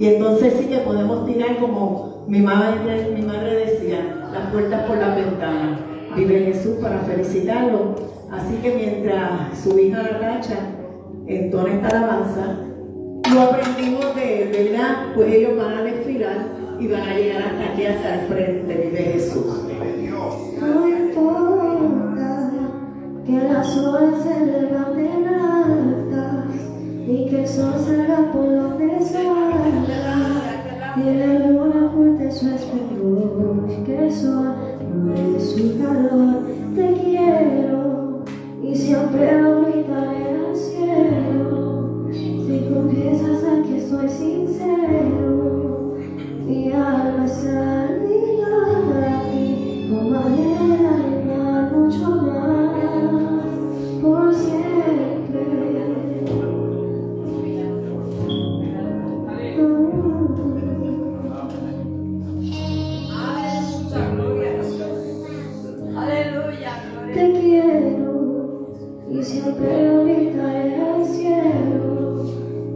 Y entonces sí que podemos tirar, como mi madre decía, las puertas por la ventana. Vive Jesús para felicitarlo. Así que mientras su hija Natacha entona esta alabanza, lo aprendimos de verdad, pues ellos van a desfilar y van a llegar hasta aquí, hasta el frente. Vive Jesús. No importa que las olas se levanten altas y que el sol salga por donde salga y la luna oculte su esplendor, que el sol no dé su calor. Te quiero y siempre lo gritaré al cielo. Si confiesas aquí estoy sincero, mi alma está ligada a ti como arena y mar, mucho más por siempre. Te quiero y siempre lo gritaré al cielo.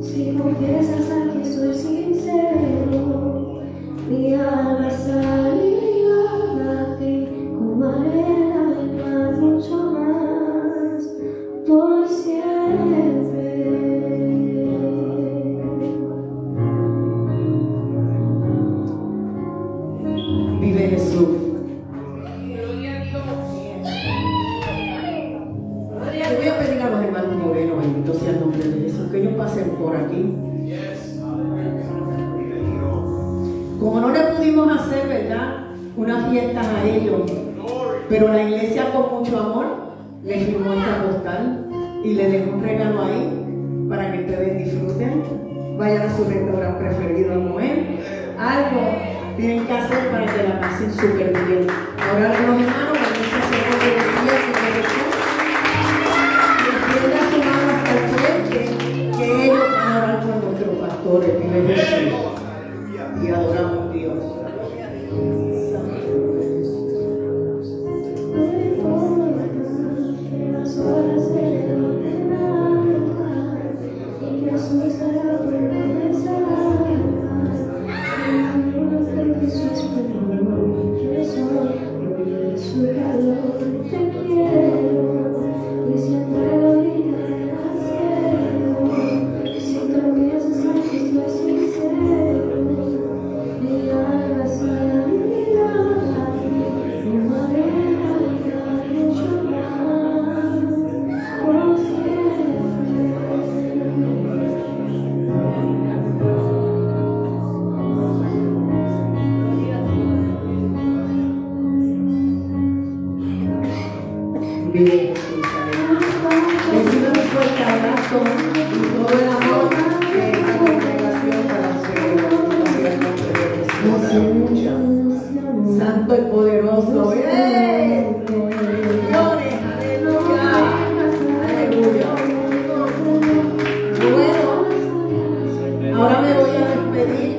Si confiesas aquí soy sincero, mi alma está ligada a ti como arena y mar, mucho más por siempre. Vive Jesús. Le voy a pedir a los hermanos Moreno, bendito sea el nombre de Jesús, que ellos pasen por aquí. Como no le pudimos hacer, ¿verdad?, una fiesta a ellos, pero la iglesia con mucho amor le firmó esta postal y le dejó un regalo ahí para que ustedes disfruten. Vayan a su restaurante preferido a comer. Algo tienen que hacer para que la pasen súper bien. Ahora algunos hermanos van a hacer con el día extienda su mano hasta el frente, que ellos van a orar con nuestros pastores, vive Jesús, y adoramos a Dios. Las horas se levanten altas y que el sol salga por donde salga y la luna oculte su esplendor, que el sol no dé su calor. Te quiero y siempre lo gritaré al cielo. Si tropiezas aquí estoy sincero, mi alma está ligada a ti como arena y mar, mucho más por siempre. Vive Jesús, aleluya. Recibe un fuerte abrazo y todo el amor de esta congregación para el Señor. Aleluya. Santo y poderoso. ¡Eh! Gloria, aleluya. Aleluya. Bueno, ahora me voy a despedir.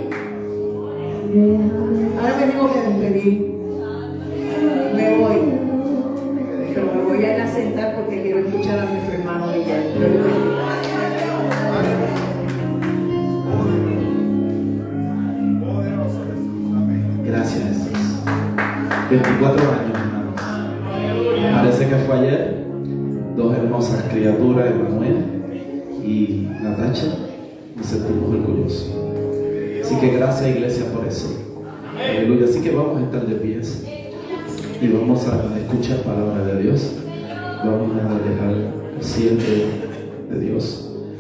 Ahora me tengo que despedir. Me voy. Pero me voy a ir a sentar porque quiero escuchar a nuestro hermano Miguel. Gracias, Jesús. 24 años, hermanos. Parece que fue ayer. Dos hermosas criaturas, Emanuel y Natacha. Nos sentimos orgullosos. Así que gracias, iglesia, por eso. Aleluya. Así que vamos a estar de pies y vamos a escuchar palabra de Dios. Vamos a dejar siempre de Dios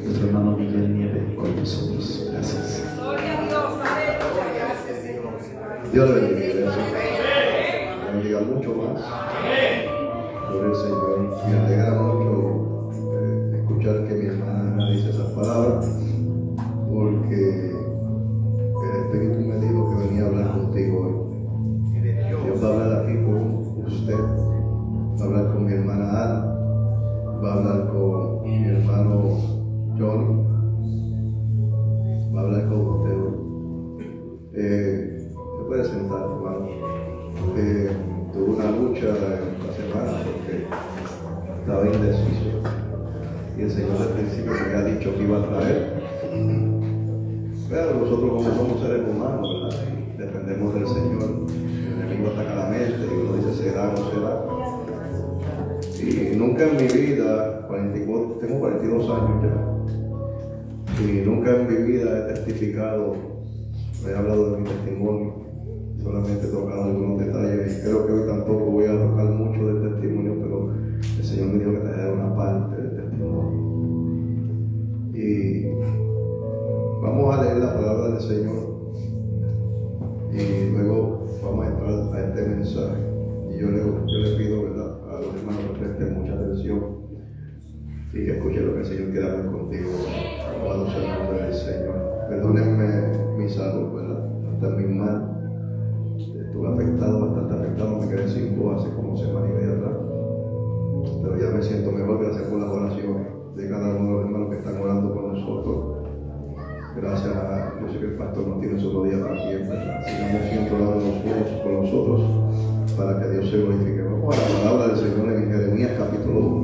nuestro hermano Miguel Nieves con nosotros. Gracias. Dios le bendiga. Me bendiga mucho más por el Señor. Me alegra mucho escuchar que mi hermana dice esas palabras, porque el Espíritu me dijo que venía a hablar contigo hoy. Dios va a hablar aquí con usted, va a hablar con mi hermana Ana, va a hablar con mi hermano Johnny, va a hablar con usted hoy. Se puede sentar, hermano. Tuve una lucha esta semana porque estaba indeciso y el Señor al principio me había dicho que iba a traer, pero nosotros como somos seres humanos, ¿verdad? Y dependemos del Señor. El enemigo ataca la mente y uno dice será o no será. Y nunca en mi vida, tengo 42 años ya, y nunca en mi vida he testificado, he hablado de mi testimonio, solamente he tocado algunos detalles y creo que hoy tampoco voy a tocar mucho del testimonio, pero el Señor me dijo que trajera una parte del testimonio. Y vamos a leer la palabra del Señor y luego vamos a entrar a este mensaje. Y yo le pido, ¿verdad?, a los hermanos que presten mucha atención y que escuchen lo que el Señor quiere hablar contigo. Alabado sea el nombre del Señor. Perdónenme mi salud, ¿verdad? No está en mis manos. Estuve bastante afectado, me quedé sin voz hace como semana y media atrás. Pero ya me siento mejor gracias por las oraciones de cada uno de los hermanos que están orando por nosotros. Gracias a, yo sé que el pastor no tiene solo día para tiempo, sigamos siempre orando los unos por los otros para que Dios se glorifique. Vamos a la palabra del Señor en Jeremías capítulo 1.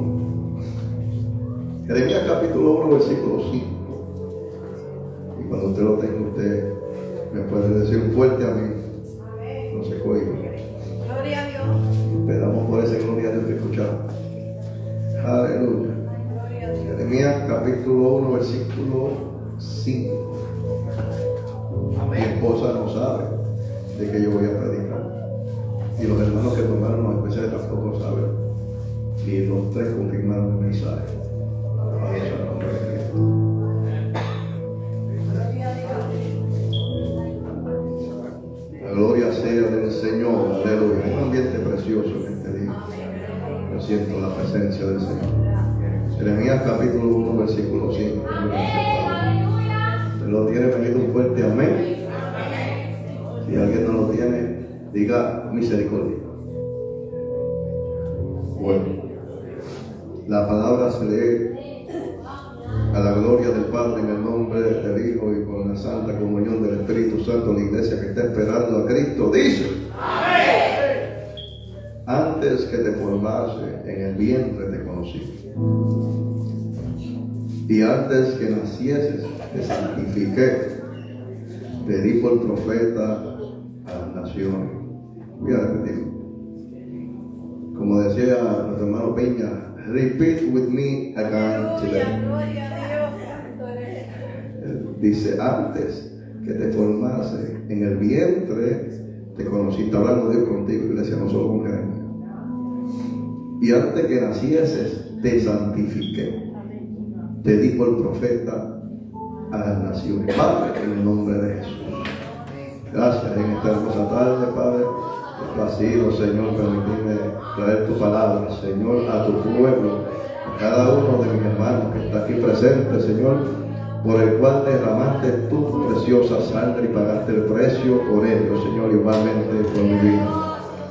Jeremías capítulo 1, versículo 5. Y cuando usted lo tenga, usted me puede decir un fuerte amén. No se cuelgue. Gloria a Dios. Esperamos por esa gloria a Dios que escuchamos. Aleluya. Jeremías capítulo 1, versículo 5. Mi esposa no sabe de que yo voy a predicar. Y los hermanos que tomaron los especiales tampoco saben. Y los tres confirmaron el mensaje. Alabado sea el nombre de Cristo. La gloria sea del Señor. Aleluya. Un ambiente precioso en este día. Yo siento la presencia del Señor. Jeremías capítulo 1, versículo 5. ¿Usted lo tiene? Me diga un fuerte amén. Si alguien no lo tiene, diga misericordia. Bueno, la palabra se lee a la gloria del Padre en el nombre del Hijo y con la santa comunión del Espíritu Santo. La iglesia que está esperando a Cristo dice: amén. Antes que te formase en el vientre te conocí, y antes que nacieses te santifiqué, te di por profeta a las naciones. Voy a repetir. Como decía nuestro hermano Peña, repeat with me again today. Dice: antes que te formase en el vientre te conocí. Está hablando Dios contigo, iglesia, no solo con Jeremías. Y antes que nacieses te santifiqué, te di por profeta a las naciones. Padre, en el nombre de Jesús, gracias en esta hermosa tarde, Padre. Esto ha sido, Señor, permitirme traer tu palabra, Señor, a tu pueblo, a cada uno de mis hermanos que está aquí presente, Señor, por el cual derramaste tu preciosa sangre y pagaste el precio por ellos, Señor, igualmente por mi vida.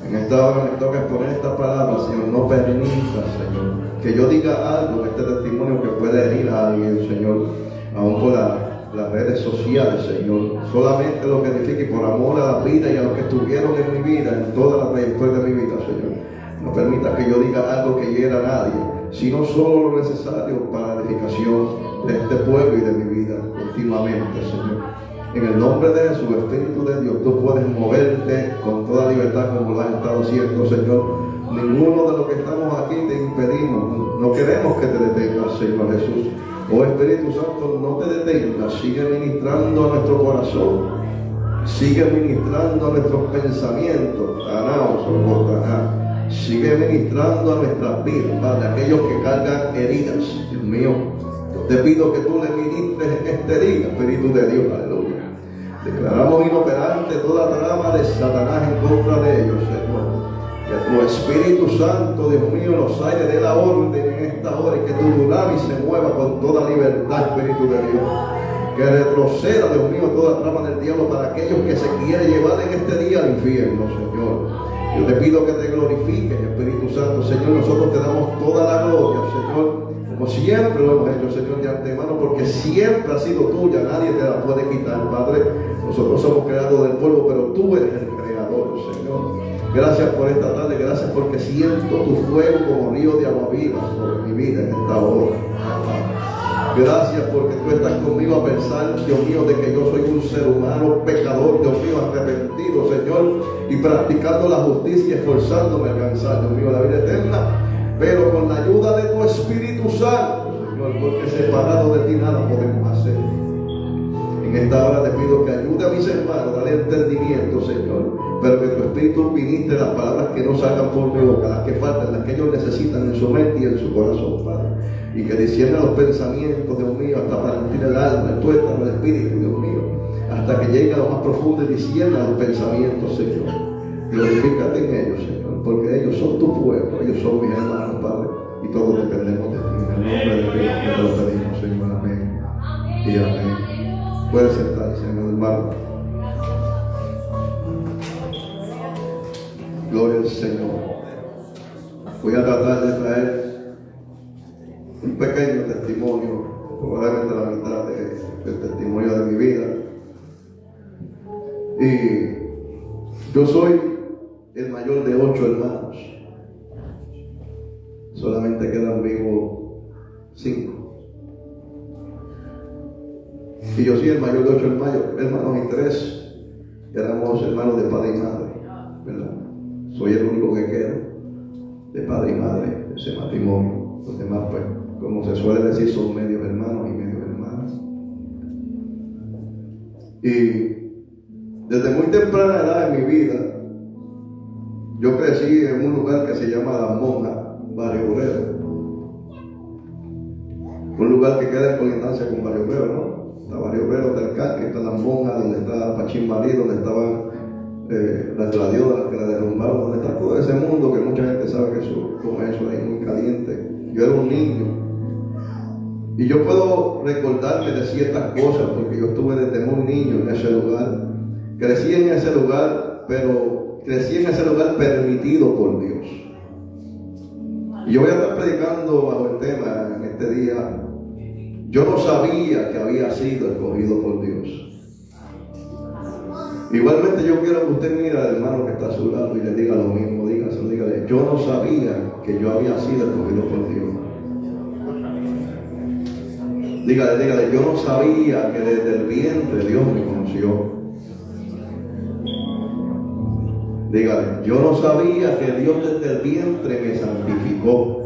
En esta hora me toca exponer esta palabra, Señor. No permita, Señor, que yo diga algo, este testimonio que pueda herir a alguien, Señor, aún por las redes sociales, Señor. Solamente lo que edifique por amor a la vida y a los que estuvieron en mi vida, en toda la trayectoria de mi vida, Señor. No permita que yo diga algo que hiera a nadie, sino solo lo necesario para la edificación de este pueblo y de mi vida continuamente, Señor. En el nombre de Jesús, Espíritu de Dios, tú puedes moverte con toda libertad como lo has estado haciendo, Señor. Ninguno de los que estamos aquí te impedimos. No queremos que te detengas, Señor Jesús. Oh Espíritu Santo, no te detengas. Sigue ministrando a nuestro corazón. Sigue ministrando a nuestros pensamientos. Sigue ministrando a nuestras vidas, Padre. Aquellos que cargan heridas, Dios mío, yo te pido que tú le ministres este día, Espíritu de Dios, aleluya. Declaramos inoperante toda trama de Satanás en contra de ellos, Señor. Que tu Espíritu Santo, Dios mío, los aires de la orden en esta hora y que tu dunamis se mueva con toda libertad, Espíritu de Dios. Que retroceda, Dios mío, toda trama del diablo para aquellos que se quieren llevar en este día al infierno, Señor. Yo te pido que te glorifiques, Espíritu Santo, Señor. Nosotros te damos toda la gloria, Señor, como siempre lo hemos hecho, Señor, de antemano, porque siempre ha sido tuya, nadie te la puede quitar, Padre. Nosotros somos creados del polvo, pero tú eres el creador, Señor. Gracias por esta tarde, gracias porque siento tu fuego como río de agua viva sobre mi vida en esta hora. Gracias porque tú estás conmigo a pesar, Dios mío, de que yo soy un ser humano pecador, Dios mío, arrepentido, Señor, y practicando la justicia, esforzándome a alcanzar, Dios mío, la vida eterna, pero con la ayuda de tu Espíritu Santo, Señor, porque separado de ti nada podemos hacer. En esta hora te pido que ayude a mis hermanos, dale entendimiento, Señor, pero que tu Espíritu ministre las palabras que no salgan por mi boca, las que faltan, las que ellos necesitan en su mente y en su corazón, Padre. Y que discierna los pensamientos, Dios mío, hasta para partir el alma, el tuétano, el espíritu, Dios mío, hasta que llegue a lo más profundo y discierna los pensamientos, Señor. Glorifícate en ellos, Señor, porque ellos son tu pueblo, ellos son mis hermanos, Padre, y todos dependemos de ti. En el nombre de Dios te lo pedimos, Señor, amén y amén. Pueden sentarse, hermano. Gloria al Señor. Voy a tratar de traer un pequeño testimonio, probablemente la mitad del testimonio de mi vida. Y yo soy el mayor de 8 hermanos. Solamente quedan vivos 5. Y yo soy el mayor de 8 hermanos y 3 éramos hermanos de padre y madre, ¿verdad? Soy el único que queda de padre y madre de ese matrimonio. Los demás, pues, como se suele decir, son medios hermanos y medios hermanas. Y desde muy temprana edad en mi vida, yo crecí en un lugar que se llama Las Monjas, Barrio Obrero. Un lugar que queda en colindancia con Barrio Obrero, ¿no? Está Barrio Obrero, está el Carque, está Las Monjas, donde está Pachimbalí, donde estaban las gladiolas que la derrumbaron, donde está todo ese mundo que mucha gente sabe que eso, como eso ahí muy caliente. Yo era un niño y yo puedo recordarme de ciertas cosas porque yo estuve desde muy niño en ese lugar. Crecí en ese lugar, pero crecí en ese lugar permitido por Dios. Y yo voy a estar predicando bajo el tema en este día. Yo no sabía que había sido escogido por Dios. Igualmente yo quiero que usted mire al hermano que está a su lado y le diga lo mismo, dígale, yo no sabía que yo había sido escogido por Dios. Dígale, yo no sabía que desde el vientre Dios me conoció. Dígale, yo no sabía que Dios desde el vientre me santificó.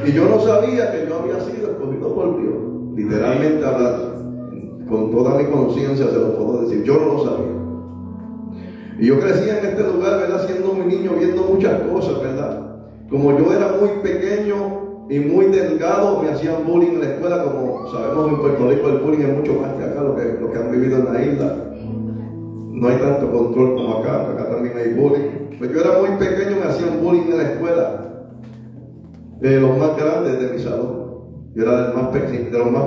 Y yo no sabía que yo había sido escogido por Dios. Literalmente hablando, con toda mi conciencia se lo puedo decir, yo no lo sabía. Y yo crecí en este lugar, ¿verdad? Siendo un niño, viendo muchas cosas, ¿verdad? Como yo era muy pequeño y muy delgado, me hacían bullying en la escuela. Como sabemos, en Puerto Rico el bullying es mucho más que acá, lo que han vivido en la isla. No hay tanto control como acá también hay bullying. Pues yo era muy pequeño, me hacían bullying en la escuela. De los más grandes de mi salón. Yo era de los más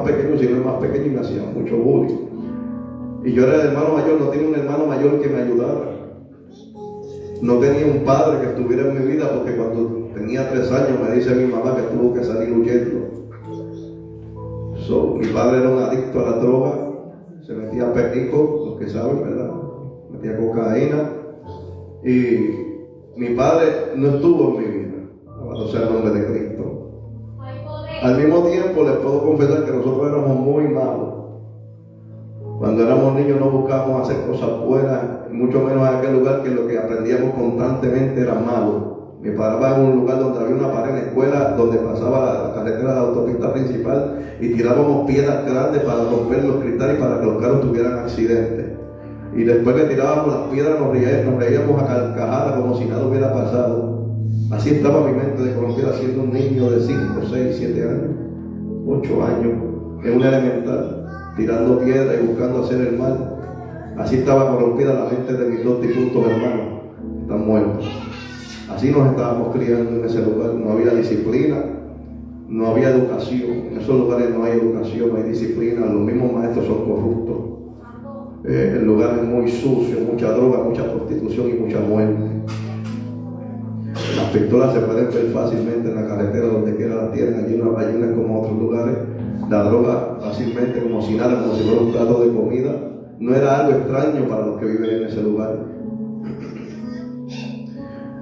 pequeños, y no el más pequeño, y me hacían mucho bullying. Y yo era el hermano mayor, no tenía un hermano mayor que me ayudara. No tenía un padre que estuviera en mi vida, porque cuando tenía 3 años me dice mi mamá que tuvo que salir huyendo. Mi padre era un adicto a la droga, se metía perico, los que saben, ¿verdad? Metía cocaína. Y mi padre no estuvo en mi vida. Alabado sea el nombre de Cristo. Al mismo tiempo les puedo confesar que nosotros éramos muy malos. Cuando éramos niños no buscábamos hacer cosas buenas, mucho menos en aquel lugar, que lo que aprendíamos constantemente era malo. Me paraba en un lugar donde había una pared en la escuela, donde pasaba la carretera de la autopista principal, y tirábamos piedras grandes para romper los cristales y para que los carros tuvieran accidentes. Y después que tirábamos las piedras nos reíamos a carcajadas como si nada hubiera pasado. Así estaba mi mente de corrompida, siendo un niño de 5, 6, 7 años, 8 años, en una elemental, tirando piedras y buscando hacer el mal. Así estaba corrompida la mente de mis 2 difuntos hermanos, que están muertos. Así nos estábamos criando en ese lugar. No había disciplina, no había educación. En esos lugares no hay educación, no hay disciplina. Los mismos maestros son corruptos. El lugar es muy sucio, mucha droga, mucha prostitución y mucha muerte. Las pistolas se pueden ver fácilmente en la carretera, donde quiera las tienen. Allí no es como otros lugares. La droga fácilmente, como si nada, como si fuera un plato de comida. No era algo extraño para los que viven en ese lugar.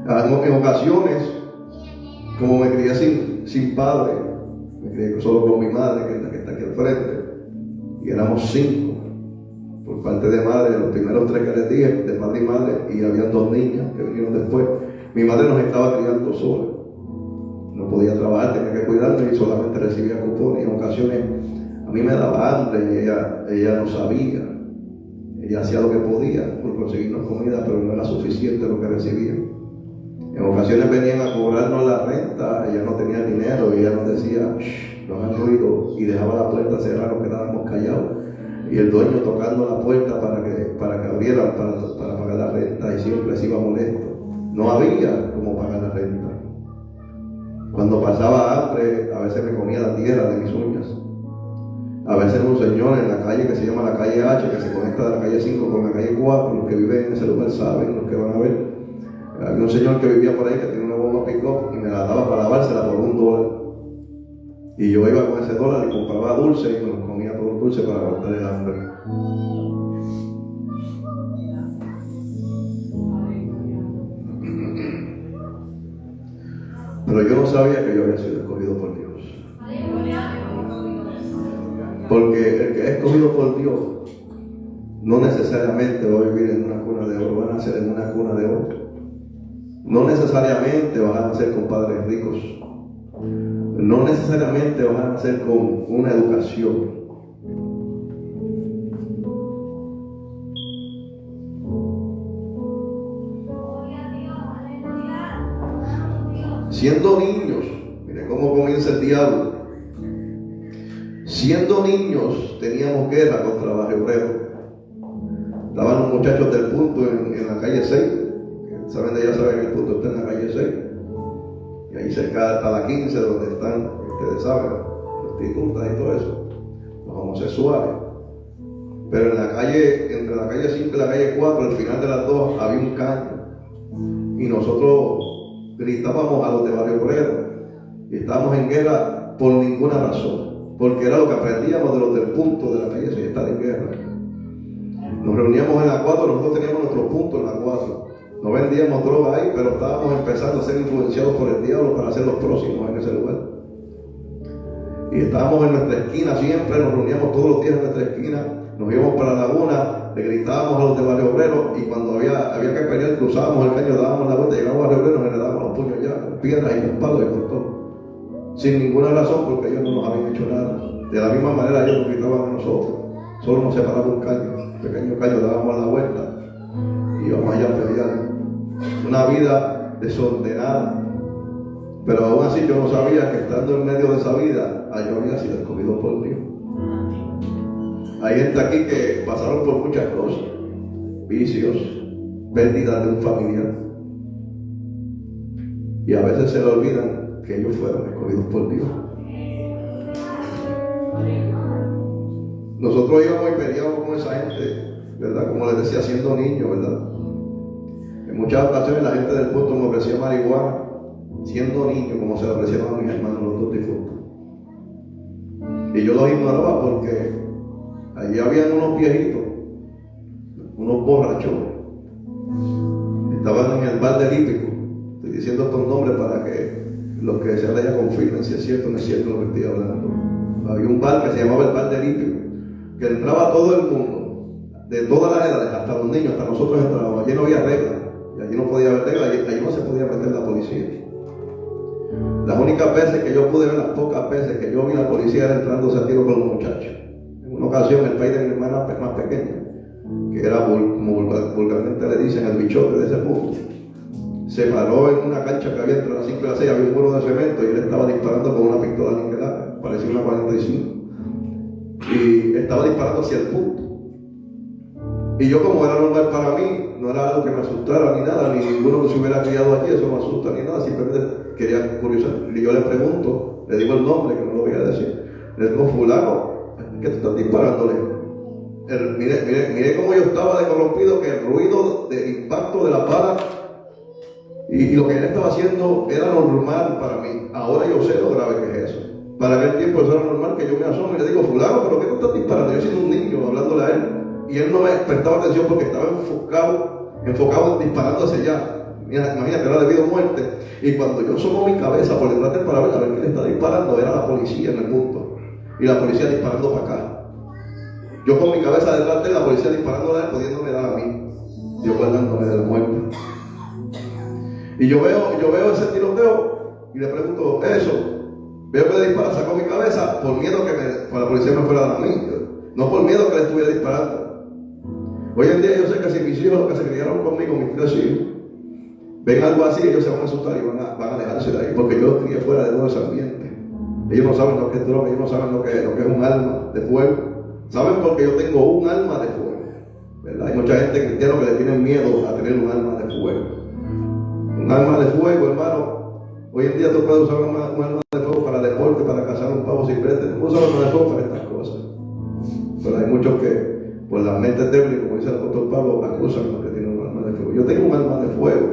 En ocasiones como me crié sin padre, me crié solo con mi madre, que es la que está aquí al frente, y éramos 5 por parte de madre, los primeros 3 que les dije, de padre y madre, y habían 2 niñas que vinieron después. Mi madre nos estaba criando sola, no podía trabajar, tenía que cuidarme y solamente recibía cupones. Y en ocasiones a mí me daba hambre y ella no sabía. Ella hacía lo que podía por conseguirnos comida, pero no era suficiente lo que recibía. En ocasiones venían a cobrarnos la renta, ella no tenía dinero y ella nos decía, shh, no hagan ruido, y dejaba la puerta cerrada, nos quedábamos callados. Y el dueño tocando la puerta para que abrieran para pagar la renta, y siempre se iba molesto. No había cómo pagar la renta. Cuando pasaba hambre, a veces me comía la tierra de mis uñas. A veces un señor en la calle que se llama la calle H, que se conecta de la calle 5 con la calle 4, los que viven en ese lugar saben, los que van a ver. Había un señor que vivía por ahí que tenía una bomba pick-up y me la daba para lavársela por $1. Y yo iba con ese $1 y compraba dulce y me los comía todos los dulces para aguantar el hambre. Pero yo no sabía que yo había sido escogido por Dios. Porque el que es escogido por Dios no necesariamente va a vivir en una cuna de oro, va a nacer en una cuna de oro. No necesariamente vas a nacer con padres ricos. No necesariamente vas a nacer con una educación. Siendo niños, mire cómo comienza el diablo. Siendo niños teníamos guerra contra los hebreos. Estaban los muchachos del punto en la calle 6. Saben que el punto está en la calle 6. Y ahí cerca está la 15, donde están, ustedes saben, prostitutas y todo eso, los homosexuales. Pero en la calle, entre la calle 5 y la calle 4, al final de las dos, había un caño. Y nosotros gritábamos a los de Barrio Obrero. Y estábamos en guerra por ninguna razón. Porque era lo que aprendíamos de los del punto de la calle 6, estar en guerra. Nos reuníamos en la 4, nosotros teníamos nuestro punto en la 4. No vendíamos droga ahí, pero estábamos empezando a ser influenciados por el diablo para ser los próximos en ese lugar. Y estábamos en nuestra esquina siempre, nos reuníamos todos los días en nuestra esquina, nos íbamos para la laguna, le gritábamos a los de Barrio Obrero, y cuando había que pelear, cruzábamos el caño, dábamos la vuelta, llegábamos a Barrio Obrero, nos heredábamos los puños ya, con piedras y con palos y con todo. Sin ninguna razón, porque ellos no nos habían hecho nada. De la misma manera ellos nos gritaban a nosotros, solo nos separaba un caño, un pequeño caño, dábamos la vuelta y íbamos allá a pelear. Una vida desordenada. Pero aún así yo no sabía que estando en medio de esa vida, yo había sido escogido por Dios. Hay gente aquí que pasaron por muchas cosas, vicios, pérdidas de un familiar, y a veces se le olvidan que ellos fueron escogidos por Dios. Nosotros íbamos y peleábamos con esa gente, ¿verdad? Como les decía, siendo niños, ¿verdad? En muchas ocasiones la gente del puerto me ofrecía marihuana, siendo niño, como se le ofrecieron a mis hermanos, los dos difuntos. Y yo los ignoraba porque allí habían unos viejitos, unos borrachones. Estaban en el bar del Hípico. Estoy diciendo estos nombres para que los que se allá confirmen si es cierto o no es cierto lo que estoy hablando. Había un bar que se llamaba el bar del Hípico, que entraba todo el mundo, de todas las edades, hasta los niños, hasta nosotros entrábamos. Allí no había reglas, y allí no podía haber reglas, allí no se podía meter la policía. Las únicas veces que yo pude ver, las pocas veces que yo vi a la policía era entrándose a tiro con los muchachos. En una ocasión el país de mi hermana más pequeña, que era como vulgarmente le dicen el bichote de ese punto, se paró en una cancha que había entre las 5 y las 6, había un muro de cemento y él estaba disparando con una pistola niquelada, parecía una 45, y estaba disparando hacia el punto. Y yo, como era normal para mí, no era algo que me asustara ni nada, ni ninguno que se hubiera criado aquí, eso no me asusta ni nada, simplemente quería curiosar. Y yo le pregunto, le digo el nombre, que no lo voy a decir, le digo, fulano, ¿qué te estás disparándole? Mire cómo yo estaba de corrompido, que el ruido del impacto de la bala y lo que él estaba haciendo era normal para mí. Ahora yo sé lo grave que es eso. Para aquel tiempo eso era normal, que yo me asomo y le digo, fulano, ¿pero qué te estás disparando? Yo siendo un niño hablándole a él, y él no me prestaba atención porque estaba enfocado disparando hacia allá. Imagínate, era debido a muerte. Y cuando yo asomo mi cabeza por detrás del parabrisas a ver quién le está disparando, era la policía en el punto. Y la policía disparando para acá. Yo con mi cabeza detrás de la policía disparando a él, pudiéndome dar a mí. Dios guardándome de la muerte. Y yo veo ese tiroteo y le pregunto eso. Veo que le dispara, saco mi cabeza por miedo que la policía me fuera a dar a mí. No por miedo que le estuviera disparando. Hoy en día yo sé que si mis hijos, los que se criaron conmigo, mis 3 hijos, ven algo así, ellos se van a asustar y van a alejarse de ahí, porque yo los crié fuera de todo ese ambiente. Ellos no saben lo que es droga, ellos no saben lo que es un arma de fuego. Saben porque yo tengo un arma de fuego, ¿verdad? Hay mucha gente cristiana que le tienen miedo a tener un arma de fuego. Un arma de fuego, hermano. Hoy en día tú puedes usar un arma de fuego para deporte, para cazar un pavo silvestre. Tú puedes usar un arma de fuego para estas cosas. Pero hay muchos que, por la mente débil, como dice el apóstol Pablo, acusan a los que tienen un arma de fuego. Yo tengo un arma de fuego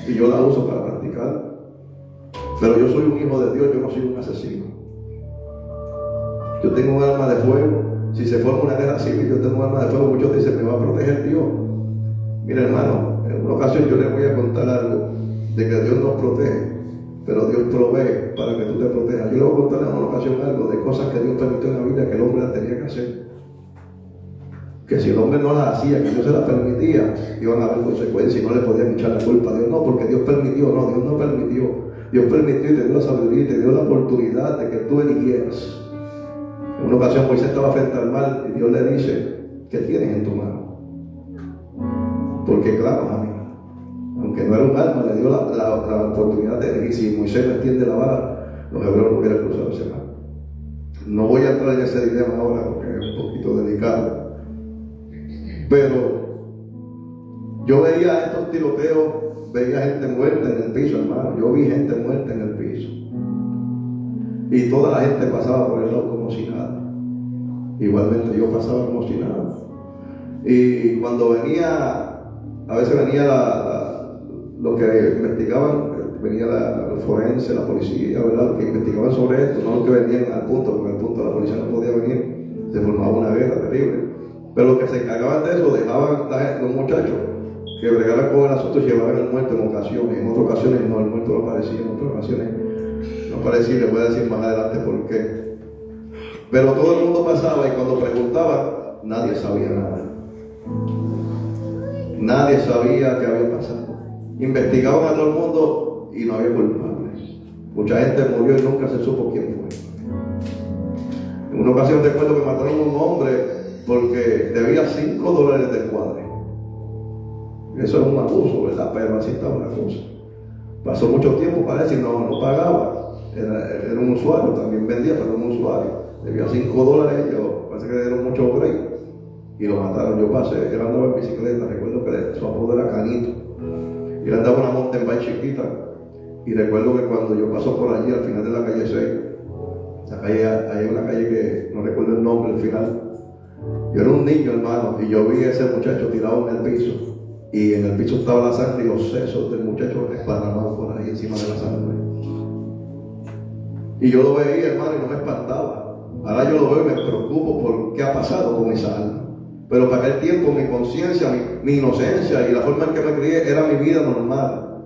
y yo la uso para practicar. Pero yo soy un hijo de Dios, yo no soy un asesino. Yo tengo un arma de fuego. Si se forma una guerra civil, yo tengo un arma de fuego. Muchos dicen, me va a proteger Dios. Mira, hermano, en una ocasión yo les voy a contar algo de que Dios nos protege, pero Dios provee para que tú te protejas. Yo les voy a contar en una ocasión algo de cosas que Dios permitió en la Biblia que el hombre las tenía que hacer. Que si el hombre no las hacía, que Dios se las permitía, iban a haber consecuencias y no le podían echar la culpa a Dios. No, porque Dios permitió, no, Dios no permitió. Dios permitió y te dio la sabiduría y te dio la oportunidad de que tú eligieras. En una ocasión Moisés estaba frente al mar y Dios le dice, ¿qué tienes en tu mano? Porque claro, a mí, aunque no era un arma, le dio la oportunidad de elegir. Si Moisés le extiende la vara, los hebreos no hubieran cruzado ese mar. No voy a entrar en ese dilema ahora porque es un poquito delicado. Pero yo veía estos tiroteos, veía gente muerta en el piso, hermano. Yo vi gente muerta en el piso. Y toda la gente pasaba por el lado como si nada. Igualmente yo pasaba como si nada. Y cuando venía, a veces venía lo que investigaban, venía el forense, la policía, ¿verdad? Los que investigaban sobre esto, no los que venían al punto, porque al punto la policía no podía venir, se formaba una guerra terrible. Pero los que se encargaban de eso dejaban los muchachos que bregaran con el asunto y llevaran el muerto en ocasiones. En otras ocasiones no, el muerto no aparecía, en otras ocasiones no aparecía, y les voy a decir más adelante por qué. Pero todo el mundo pasaba y cuando preguntaba, nadie sabía nada. Nadie sabía qué había pasado. Investigaban a todo el mundo y no había culpables. Mucha gente murió y nunca se supo quién fue. En una ocasión recuerdo que mataron a un hombre porque debía $5 del cuadre. Eso es un abuso, ¿verdad? Pero así estaba la cosa. Pasó mucho tiempo, parece, y no pagaba. Era un usuario, también vendía, pero era un usuario. Debía $5, yo parece que le dieron mucho break y lo mataron. Yo pasé, él andaba en bicicleta, recuerdo que su apodo era Canito. Y él andaba en una mountain bike chiquita. Y recuerdo que cuando yo paso por allí, al final de la calle 6, hay una calle que no recuerdo el nombre al final. Yo era un niño, hermano, y yo vi a ese muchacho tirado en el piso. Y en el piso estaba la sangre y los sesos del muchacho esparramados por ahí encima de la sangre. Y yo lo veía, hermano, y no me espantaba. Ahora yo lo veo y me preocupo por qué ha pasado con esa alma. Pero para aquel tiempo mi conciencia, mi inocencia y la forma en que me crié era mi vida normal.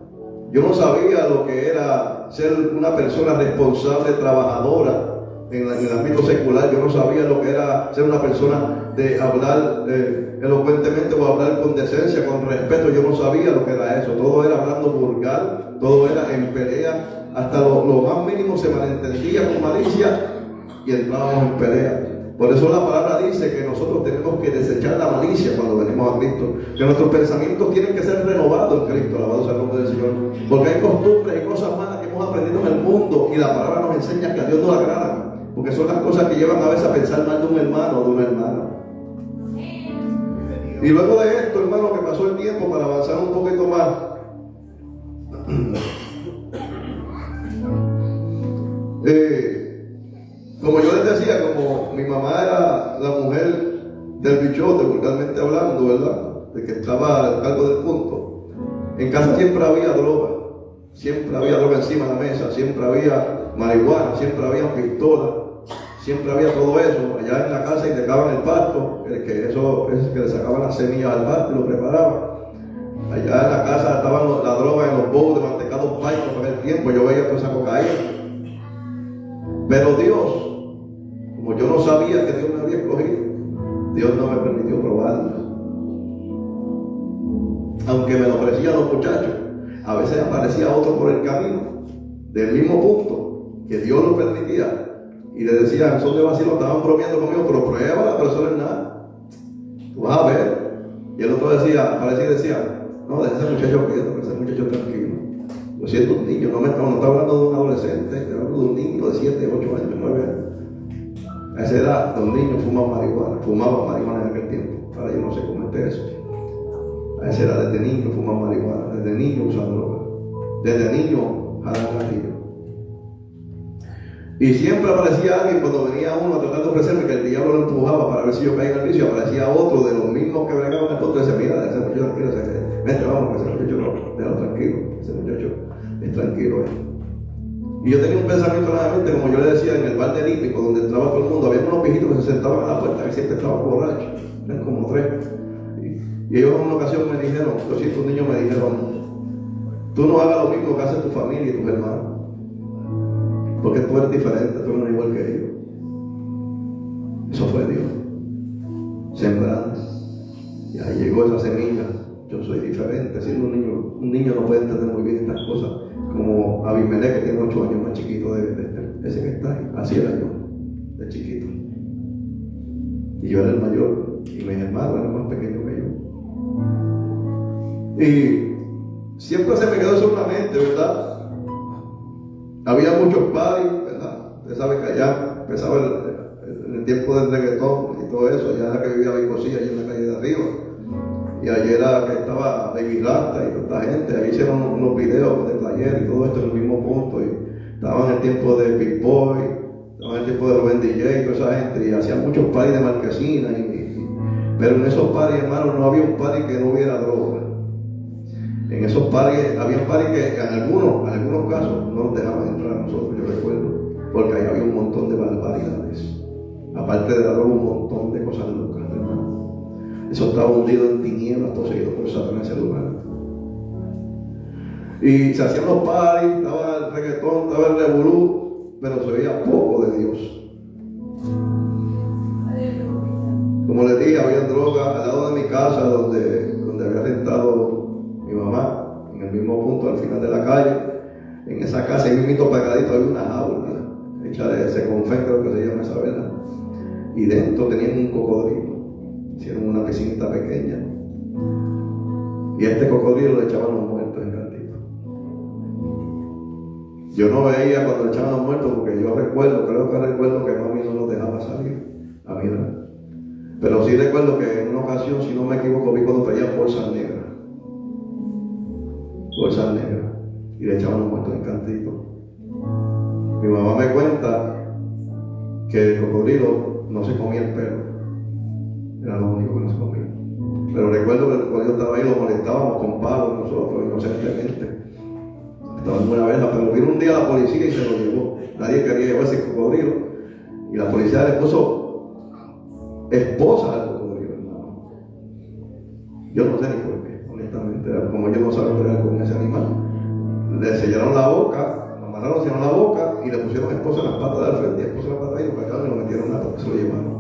Yo no sabía lo que era ser una persona responsable, trabajadora en el ámbito secular. Yo no sabía lo que era ser una persona de hablar elocuentemente o hablar con decencia, con respeto. Yo no sabía lo que era eso. Todo era hablando vulgar, todo era en pelea. Hasta lo más mínimo se malentendía con malicia y entrábamos en pelea. Por eso la palabra dice que nosotros tenemos que desechar la malicia cuando venimos a Cristo, que nuestros pensamientos tienen que ser renovados en Cristo, alabado sea el nombre del Señor, porque hay costumbres y cosas malas que hemos aprendido en el mundo y la palabra nos enseña que a Dios no le agrada, porque son las cosas que llevan a veces a pensar mal de un hermano o de una hermana. Y luego de esto, hermano, que pasó el tiempo para avanzar un poquito más, como yo les decía, como mi mamá era la mujer del bichote, vulgarmente hablando, ¿verdad? De que estaba al cargo del punto. En casa siempre había droga encima de la mesa, siempre había marihuana, siempre había pistolas, siempre había todo eso. Allá en la casa y dejaban el pasto, que le sacaban las semillas al pasto y lo preparaban. Allá en la casa estaban la droga en los bowls de mantecados paicos por el tiempo. Yo veía toda esa cocaína. Pero Dios, como yo no sabía que Dios me había escogido, Dios no me permitió probarla. Aunque me lo ofrecían los muchachos, a veces aparecía otro por el camino, del mismo punto, que Dios lo permitía. Y le decían, son de vacilo, estaban bromeando conmigo, pero pruébala, pero eso no es nada. Tú vas a ver. Y el otro decía, aparecía y decía, no, deja ese muchacho quieto, que ese muchacho tranquilo. Yo siento un niño, no estaba hablando de un adolescente, estoy hablando de un niño de 7, 8 años, 9 años. A esa edad, los niños fumaban marihuana en aquel tiempo. Ahora yo no sé cómo es eso. A esa edad, desde niño fuman marihuana, desde niño usan droga, desde niño jalan gatillo. Y siempre aparecía alguien cuando venía uno a tratar de ofrecerme, que el diablo lo empujaba para ver si yo caía en el vicio. Aparecía otro de los mismos que bregaban el punto y decía, mira, ese muchacho tranquilo, vente, vamos, que ese muchacho no, déjalo tranquilo, ese muchacho es tranquilo. Y yo tenía un pensamiento nuevamente, como yo le decía, en el bar de Lípico, donde entraba todo el mundo, había unos viejitos que se sentaban a la puerta, que siempre estaban borrachos, eran como 3. Y ellos en una ocasión me dijeron, los 5 niños me dijeron, tú no hagas lo mismo que hacen tu familia y tus hermanos. Porque tú eres diferente, tú no eres igual que ellos. Eso fue Dios. Sembrando. Y ahí llegó esa semilla. Yo soy diferente. Siendo un niño no puede entender muy bien estas cosas. Como Abimelech, que tiene 8 años más chiquito de ese que está ahí. Así era yo, de chiquito. Y yo era el mayor. Y mis hermanos eran más pequeños que yo. Y siempre se me quedó eso en la mente, ¿verdad? Había muchos parties, ¿verdad? Usted sabe que allá empezaba el tiempo del reggaetón y todo eso. Allá era que vivía Vicosía, allá en la calle de arriba. Y allí era que estaba Baby Rasta y toda esta gente. Ahí hicieron unos videos de taller y todo esto en el mismo punto. Y estaban en el tiempo de Big Boy, estaban en el tiempo de Rubén DJ y toda esa gente. Y hacían muchos parties de marquesina. Pero en esos parties, hermanos, no había un party que no hubiera droga. En esos parties, había parties que en algunos casos no nos dejaban entrar a nosotros, yo recuerdo, porque ahí había un montón de barbaridades. Aparte de la droga, un montón de cosas locas, hermano. Eso estaba hundido en tinieblas, poseído por Satanás en ese lugar. Y se hacían los parties, estaba el reggaetón, estaba el revolú, pero se veía poco de Dios. Como les dije, había droga al lado de mi casa, donde había rentado mi mamá, en el mismo punto al final de la calle. En esa casa, ahí mismo pegadito, había una jaula hecha de seconfen, creo que se llama esa vela. Y dentro tenían un cocodrilo. Hicieron una piscinita pequeña. Y a este cocodrilo le echaban los muertos en cantito. Yo no veía cuando le echaban los muertos, porque yo recuerdo que mami no nos dejaba salir a mirar. Pero sí recuerdo que en una ocasión, si no me equivoco, vi cuando traían bolsas negras. Bolsas negras. Y le echaban los muertos en cantito. Mi mamá me cuenta que el cocodrilo no se comía el pelo. Era lo único que no se comía. Pero recuerdo que cuando yo estaba ahí lo molestábamos con palos nosotros, inocentemente. Estaba en buena vela, pero vino un día la policía y se lo llevó. Nadie quería llevarse el cocodrilo. Y la policía le puso esposa al cocodrilo, hermano. Yo no sé ni por qué, honestamente. Como yo no sabía pelear con ese animal. Le sellaron la boca, lo amarraron, sellaron la boca y le pusieron esposa en las patas del frente, esposa en las patas y lo cargaron y lo metieron a la se lo llevaron.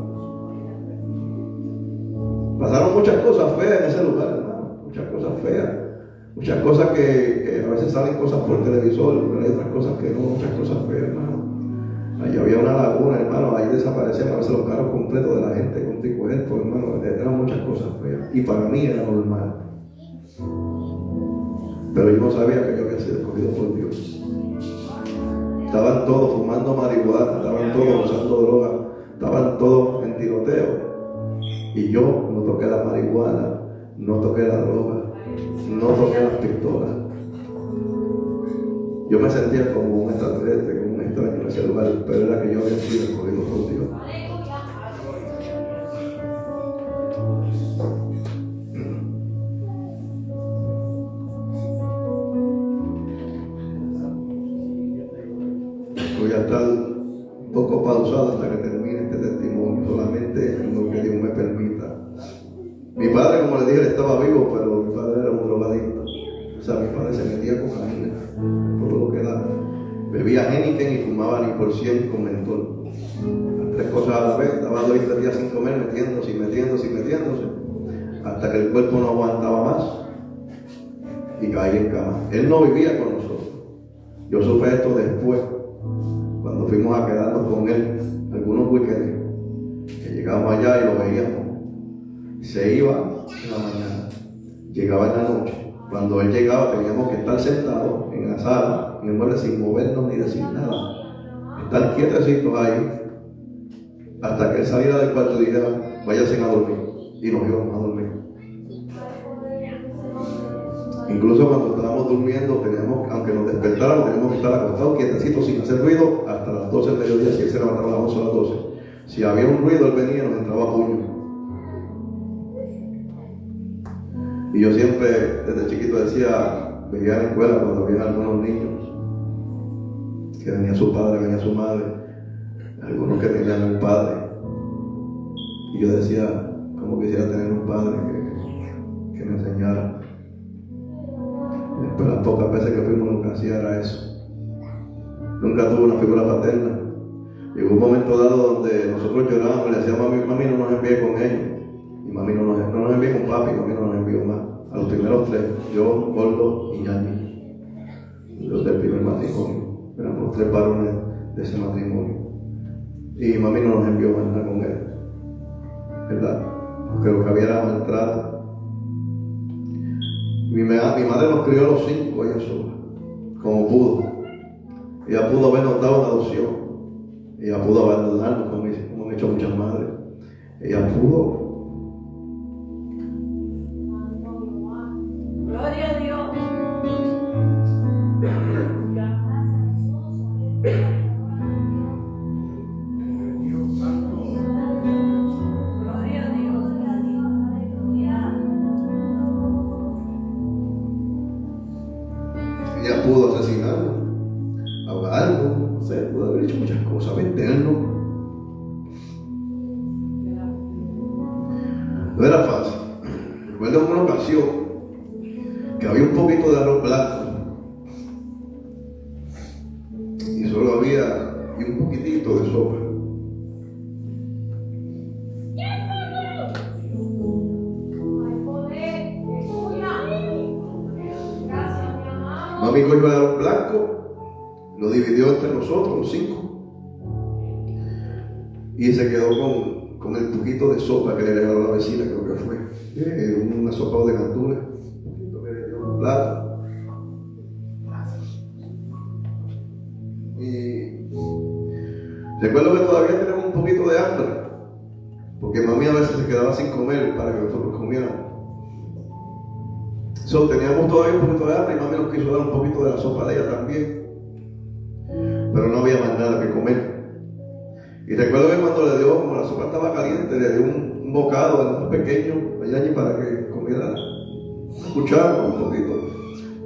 Pasaron muchas cosas feas en ese lugar, hermano. Muchas cosas feas. Muchas cosas que a veces salen cosas por televisor, pero hay otras cosas que no, muchas cosas feas, hermano. Allí había una laguna, hermano, ahí desaparecían a veces los carros completos de la gente con ticuetos, hermano. Eran muchas cosas feas. Y para mí era normal. Pero yo no sabía que yo había sido escogido por Dios. Estaban todos fumando marihuana, estaban todos usando droga, estaban todos en tiroteo. Y yo no toqué la marihuana, no toqué la droga, no toqué las pistolas. Yo me sentía como un extraterrestre, como un extraño en ese lugar, pero era que yo había sido escogido por Dios. Voy a estar un poco pausado hasta que termine este testimonio, solamente en lo que Dios me permita. Mi padre, como le dije, estaba vivo, pero mi padre padre era un drogadicto. O sea, mi padre se metía cocaína, todo lo que daba. Bebía Heineken y fumaba ni por 100 con mentol. Las 3 cosas a la vez, estaba 2 y 3 días sin comer, metiéndose, hasta que el cuerpo no aguantaba más y caí en cama. Él no vivía con nosotros. Yo supe esto después, cuando fuimos a quedarnos con él, algunos weekends, que llegábamos allá y lo veíamos. Se iba en la mañana, llegaba en la noche. Cuando él llegaba teníamos que estar sentados en la sala, en el mueble, sin movernos ni decir nada. Estar quietecitos ahí, hasta que él saliera del cuarto y dijera, váyanse a dormir. Y nos íbamos a dormir. Incluso cuando estábamos durmiendo, aunque nos despertáramos, teníamos que estar acostados quietecitos sin hacer ruido hasta las 12 del mediodía. Si él se levantaba a las 11 o a las 12. Si había un ruido, él venía y nos entraba a puño. Y yo siempre, desde chiquito decía, veía en la escuela cuando había algunos niños, que venía su padre, venía su madre, algunos que tenían un padre. Y yo decía, como quisiera tener un padre que me enseñara. Y después las pocas veces que fuimos, lo que hacía era eso. Nunca tuve una figura paterna. Llegó un momento dado donde nosotros llorábamos y le decíamos, mami no nos envíe con ellos. Y mami no nos envió con papi, mami no nos envió más. A los primeros 3, yo, Gordo y Yanni, los del primer matrimonio. Éramos los 3 varones de ese matrimonio. Y mami no nos envió más nada con él, ¿verdad? Porque lo que había era maltrato. Mi madre nos crió a los 5, ella sola, como pudo. Ella pudo habernos dado una adopción. Ella pudo abandonarnos, como han hecho muchas madres. Ella pudo. Gloria a Dios. Gloria a Dios. Ella pudo asesinarnos, ahogarnos, no sé, pudo haber hecho muchas cosas, vendernos. No era fácil. Recuerdo en una ocasión que había un poquito de arroz blanco y solo había un poquitito de sopa. Mami cogió el arroz blanco, lo dividió entre nosotros, los 5, y se quedó con el poquito de sopa que le regaló la vecina, creo que fue. Una sopa de gandules, un poquito que le dio un plato. Y recuerdo que todavía tenemos un poquito de hambre, porque mami a veces se quedaba sin comer para que nosotros comiéramos. Teníamos todavía un poquito de hambre y mami nos quiso dar un poquito de la sopa de ella también, pero no había más nada que comer. Y recuerdo que cuando le dio, como la sopa estaba caliente, le dio un bocado más pequeño allá para que comiera una cuchara un poquito.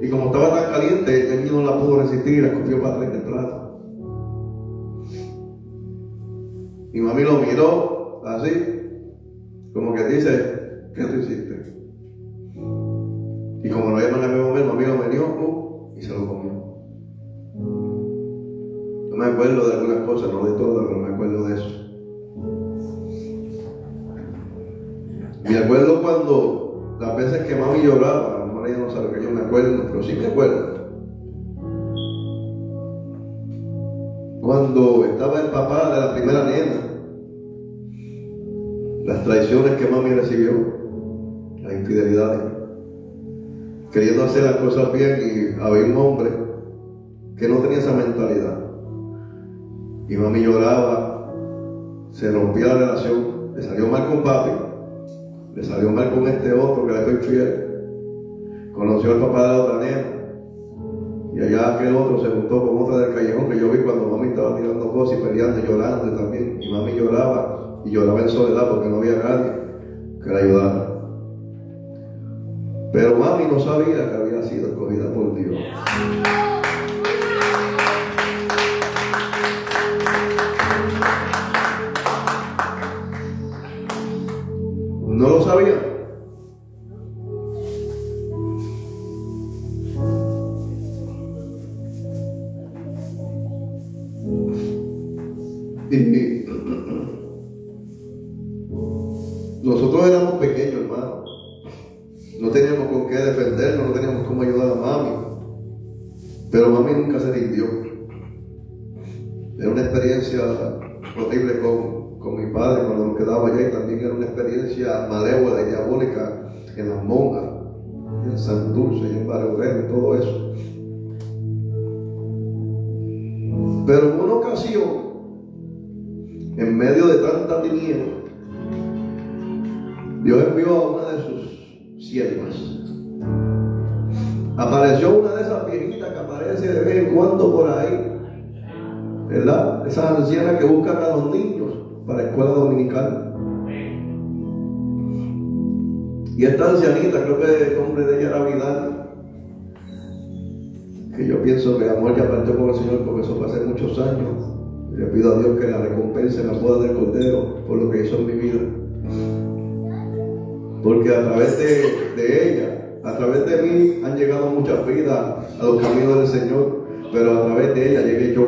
Y como estaba tan caliente, el niño no la pudo resistir y la escupió para atrás en el plato. Y mami lo miró así, como que dice, ¿qué tú hiciste? Y como no había nada que comer, mami lo metió y se lo comió. No me acuerdo de algunas cosas, no de todas, pero me acuerdo de eso. Me acuerdo cuando las veces que mami lloraba, a lo mejor ella no sabe que yo me acuerdo, pero sí me acuerdo. Cuando estaba el papá de la primera nena, las traiciones que mami recibió, las infidelidades, queriendo hacer las cosas bien, y había un hombre que no tenía esa mentalidad. Y mami lloraba, se rompía la relación, le salió mal con papi, le salió mal con este otro que le fue infiel, conoció al papá de la otra nena, y allá aquel otro se juntó con otra del callejón que yo vi cuando mami estaba tirando cosas y peleando y llorando también, y mami lloraba, y lloraba en soledad porque no había nadie que la ayudara. Pero mami no sabía que había sido escogida por Dios. No lo sabía. nosotros éramos pequeños, hermano. No teníamos con qué defendernos, no teníamos cómo ayudar a mami. Pero mami nunca se rindió. Era una experiencia horrible con mi padre cuando nos quedaba allá, y también era una experiencia malévola y diabólica en las monjas, en Santurce y en Barrio Obrero y todo eso. Pero en una ocasión, en medio de tanta tiniebla, Dios envió a una de sus siervas. Apareció una de esas viejitas que aparece de vez en cuando por ahí, ¿verdad? Esas ancianas que buscan a los niños para la escuela dominical. Y esta ancianita, creo que el nombre de ella era Vidal, que yo pienso que amor ya partió con el Señor porque eso fue hace muchos años. Y le pido a Dios que la recompense en la boda del Cordero por lo que hizo en mi vida. Porque a través de ella, a través de mí, han llegado muchas vidas a los caminos del Señor, pero a través de ella llegué yo.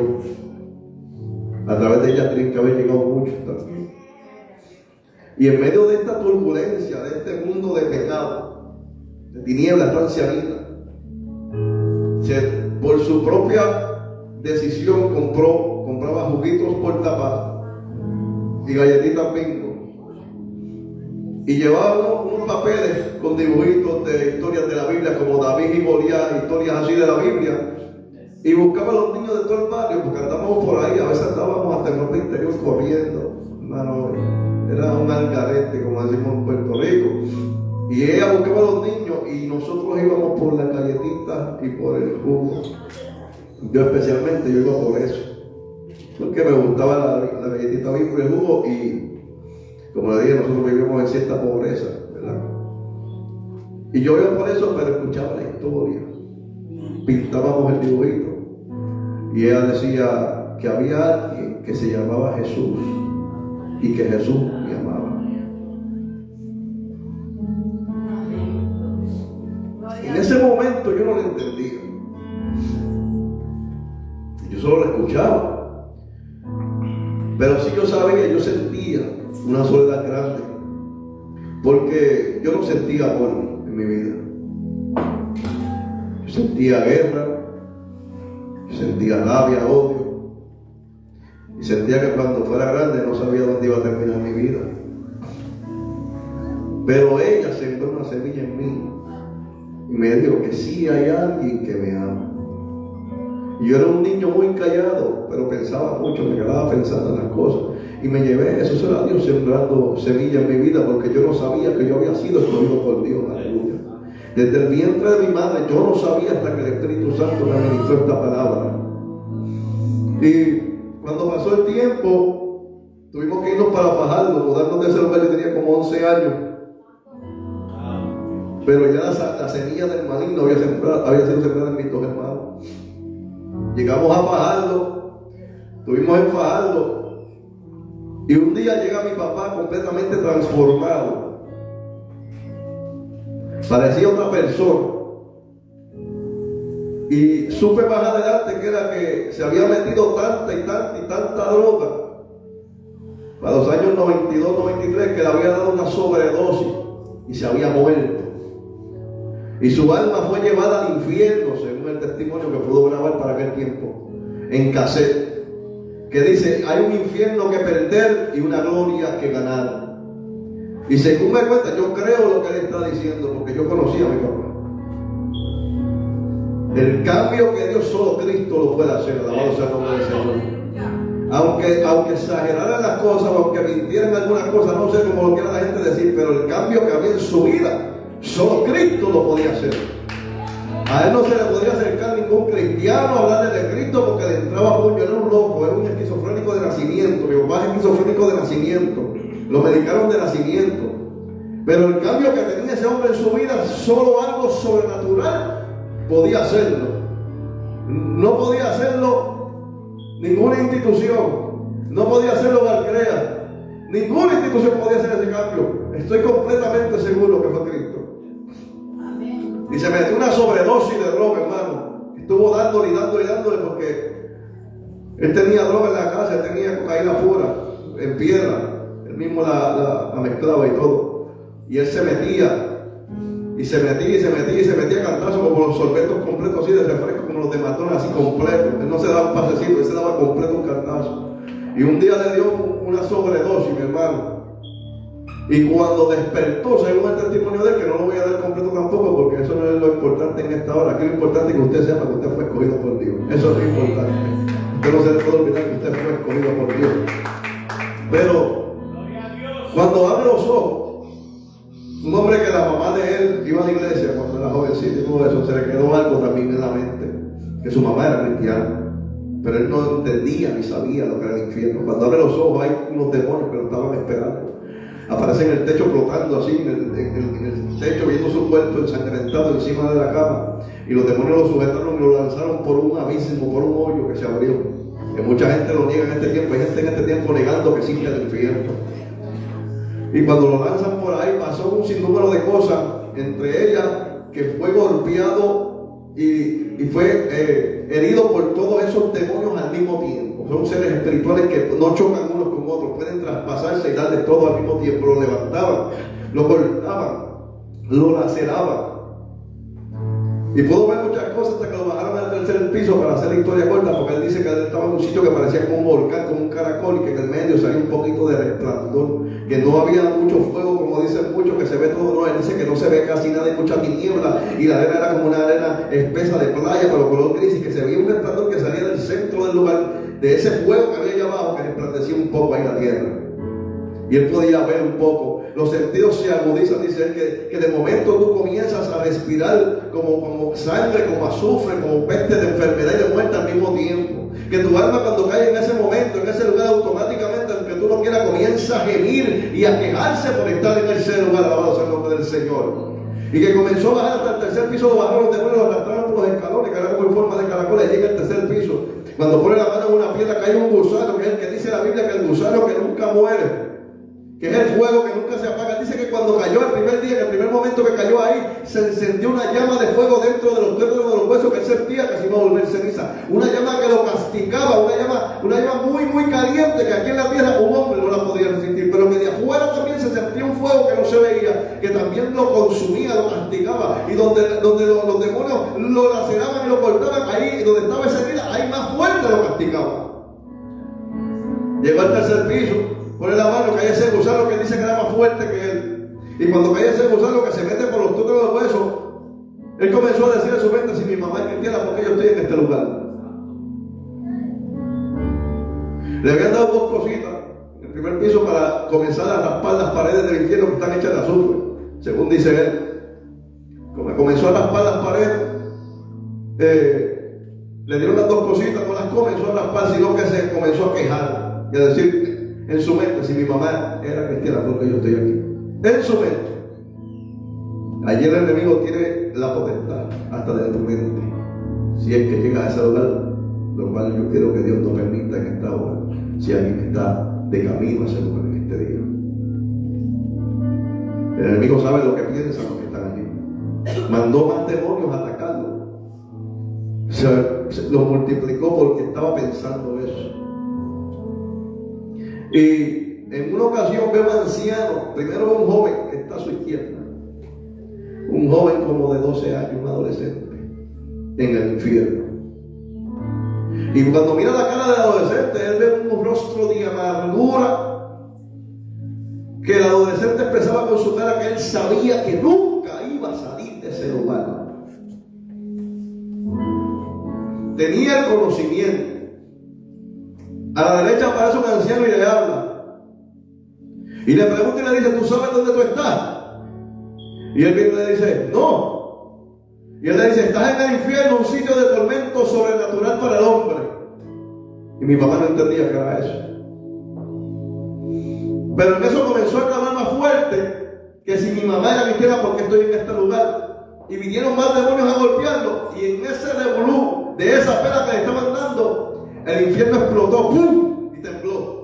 A través de ella tienen que haber llegado muchos también. Y en medio de esta turbulencia, de este mundo de pecado, de tinieblas, esta ancianita, por su propia decisión compraba juguitos por tapar y galletitas Bingo. Y llevaba unos papeles con dibujitos de historias de la Biblia, como David y Goliat, historias así de la Biblia. Y buscaba a los niños de todo el barrio, porque andábamos por ahí, a veces estábamos hasta el norte interior corriendo. Hermano, era un algarete, como decimos en Puerto Rico. Y ella buscaba a los niños y nosotros íbamos por las galletitas y por el jugo. Yo especialmente, yo iba por eso. Porque me gustaba la galletita Bingo y el jugo, y como le dije, nosotros vivíamos en cierta pobreza, ¿verdad? Y yo iba por eso, pero escuchaba la historia. Pintábamos el dibujito. Y ella decía que había alguien que se llamaba Jesús y que Jesús me amaba. En ese momento yo no lo entendía. Yo solo lo escuchaba. Pero sí yo sabía, yo sentía una soledad grande. Porque yo no sentía amor en mi vida. Yo sentía guerra, yo sentía rabia, odio. Y sentía que cuando fuera grande no sabía dónde iba a terminar mi vida. Pero ella sembró una semilla en mí y me dijo que sí hay alguien que me ama. Y yo era un niño muy callado, pero pensaba mucho, me quedaba pensando en las cosas. Y me llevé, eso será Dios sembrando semilla en mi vida, porque yo no sabía que yo había sido escogido por Dios. Aleluya. Desde el vientre de mi madre yo no sabía, hasta que el Espíritu Santo me ministró esta palabra. Y cuando pasó el tiempo, tuvimos que irnos para Fajardo, mudarnos de ese lugar. Yo tenía como 11 años. Pero ya la semilla del maligno había sido sembrada en mis dos hermanos. Llegamos a Fajardo, estuvimos en Fajardo, y un día llega mi papá completamente transformado. Parecía otra persona. Y supe más adelante que era que se había metido tanta droga para los años 92, 93, que le había dado una sobredosis y se había muerto. Y su alma fue llevada al infierno, según el testimonio que pudo grabar para aquel tiempo en cassette, que dice: hay un infierno que perder y una gloria que ganar. Y según me cuenta, yo creo lo que él está diciendo, porque yo conocía a mi papá. El cambio que Dios, solo Cristo lo puede hacer. Alabado sea el nombre del Señor. Aunque exageraran las cosas, aunque mintieran algunas cosas, no sé cómo lo quiera la gente decir, pero el cambio que había en su vida, solo Cristo lo podía hacer. A él no se le podía acercar ningún cristiano a hablarle de Cristo, porque le entraba puño. Era un loco, era un esquizofrénico de nacimiento. Mi papá es esquizofrénico de nacimiento. Lo medicaron de nacimiento. Pero el cambio que tenía ese hombre en su vida, solo algo sobrenatural podía hacerlo. No podía hacerlo ninguna institución. No podía hacerlo Valcrea. Ninguna institución podía hacer ese cambio. Estoy completamente seguro que fue Cristo. Y se metió una sobredosis de droga, hermano. Estuvo dándole porque él tenía droga en la casa, él tenía cocaína pura, en piedra. Él mismo la mezclaba y todo. Y él se metía, y se metía a cantar como los sorbetos completos así de refresco, como los de Matón, así completos. Él no se daba un pasecito, él se daba completo un cantazo. Y un día le dio una sobredosis, mi hermano. Y cuando despertó, según el testimonio de él, que no lo voy a dar completo tampoco, porque eso no es lo importante en esta hora. Aquí lo importante es que usted sepa que usted fue escogido por Dios. Eso es lo importante. Usted no se le puede olvidar que usted fue escogido por Dios. Pero cuando abre los ojos, un hombre que la mamá de él iba a la iglesia cuando era jovencito y todo eso, se le quedó algo también en la mente, que su mamá era cristiana, pero él no entendía ni sabía lo que era el infierno. Cuando abre los ojos hay unos demonios que lo estaban esperando. Aparece en el techo flotando así, en el techo, viendo su cuerpo ensangrentado encima de la cama, y los demonios lo sujetaron y lo lanzaron por un abismo, por un hoyo que se abrió. Que mucha gente lo niega en este tiempo, hay gente en este tiempo negando que existe el infierno. Y cuando lo lanzan por ahí, pasó un sinnúmero de cosas, entre ellas que fue golpeado y fue herido por todos esos demonios al mismo tiempo. Son seres espirituales que no chocan unos con otros, pueden traspasarse y darle todo al mismo tiempo. Lo levantaban, lo cortaban, lo laceraban. Y pudo ver muchas cosas hasta que lo bajaron al tercer piso, para hacer la historia corta, porque él dice que él estaba en un sitio que parecía como un volcán, como un caracol, y que en el medio salía un poquito de resplandor, que no había mucho fuego, como dicen muchos, que se ve todo. No, él dice que no se ve casi nada, hay mucha tiniebla, y la arena era como una arena espesa de playa, pero color gris, y que se veía un resplandor que salía del centro del lugar, de ese fuego que había allá abajo, que resplandecía un poco ahí la tierra. Y él podía ver un poco. Los sentidos se agudizan, dice él, que de momento tú comienzas a respirar como sangre, como azufre, como peste de enfermedad y de muerte al mismo tiempo. Que tu alma, cuando cae en ese momento, en ese lugar, automáticamente, aunque tú no quieras, comienza a gemir y a quejarse por estar en ese lugar. Alabado sea el nombre del Señor. Y que comenzó a bajar hasta el tercer piso, lo bajaron los demonios, lo arrastraron por los escalones, que eran como en forma de caracoles, llega al tercer piso. Cuando pone la mano en una piedra, cae un gusano, que es el que dice la Biblia, que el gusano que nunca muere, que es el fuego que nunca se apaga. Dice que cuando cayó el primer día, en el primer momento que cayó ahí, se encendió una llama de fuego dentro de los tuétanos de los huesos, que él sentía que se iba a volver ceniza. Una llama que lo castigaba, una llama muy, muy caliente, que aquí en la tierra un hombre no la podía resistir, pero que de afuera también se sentía un fuego que no se veía, que también lo consumía, lo castigaba, y donde los demonios lo laceraban y lo cortaban, ahí donde estaba esa herida, ahí más fuerte lo castigaban. Llegó al tercer piso, pone la mano, cae ese gusano que dice que era más fuerte que él. Y cuando cae ese gusano que se mete por los tuétanos de los huesos, él comenzó a decir en su mente: si mi mamá es cristiana, ¿por qué yo estoy en este lugar? Le habían dado dos cositas en el primer piso para comenzar a raspar las paredes del infierno, que están hechas de azufre, según dice él. Como comenzó a raspar las paredes, le dieron las dos cositas, no las comenzó a raspar, sino que se comenzó a quejar y a decir en su mente: si mi mamá era cristiana, ¿por qué yo estoy aquí? En su mente. Allí el enemigo tiene la potestad hasta de tu mente, si es que llega a ese lugar, lo cual yo quiero que Dios nos permita en esta hora, si alguien está de camino a ese lugar en este día. El enemigo sabe lo que piensan los que están allí. Mandó más demonios a atacarlo. Lo multiplicó porque estaba pensando eso. Y en una ocasión veo a un anciano, primero un joven que está a su izquierda, un joven como de 12 años, un adolescente, en el infierno. Y cuando mira la cara del adolescente, él ve un rostro de amargura, que el adolescente expresaba con su cara que él sabía que nunca iba a salir de ese lugar. Tenía el conocimiento. A la derecha aparece un anciano y le habla. Y le pregunta y le dice: ¿tú sabes dónde tú estás? Y él viene y le dice: no. Y él le dice: estás en el infierno, un sitio de tormento sobrenatural para el hombre. Y mi mamá no entendía que era eso. Pero en eso comenzó a clamar más fuerte, que si mi mamá era cristiana, ¿por qué estoy en este lugar? Y vinieron más demonios a golpearlo. Y en ese revolú de esa pena que le estaban dando, el infierno explotó, ¡pum! Y tembló.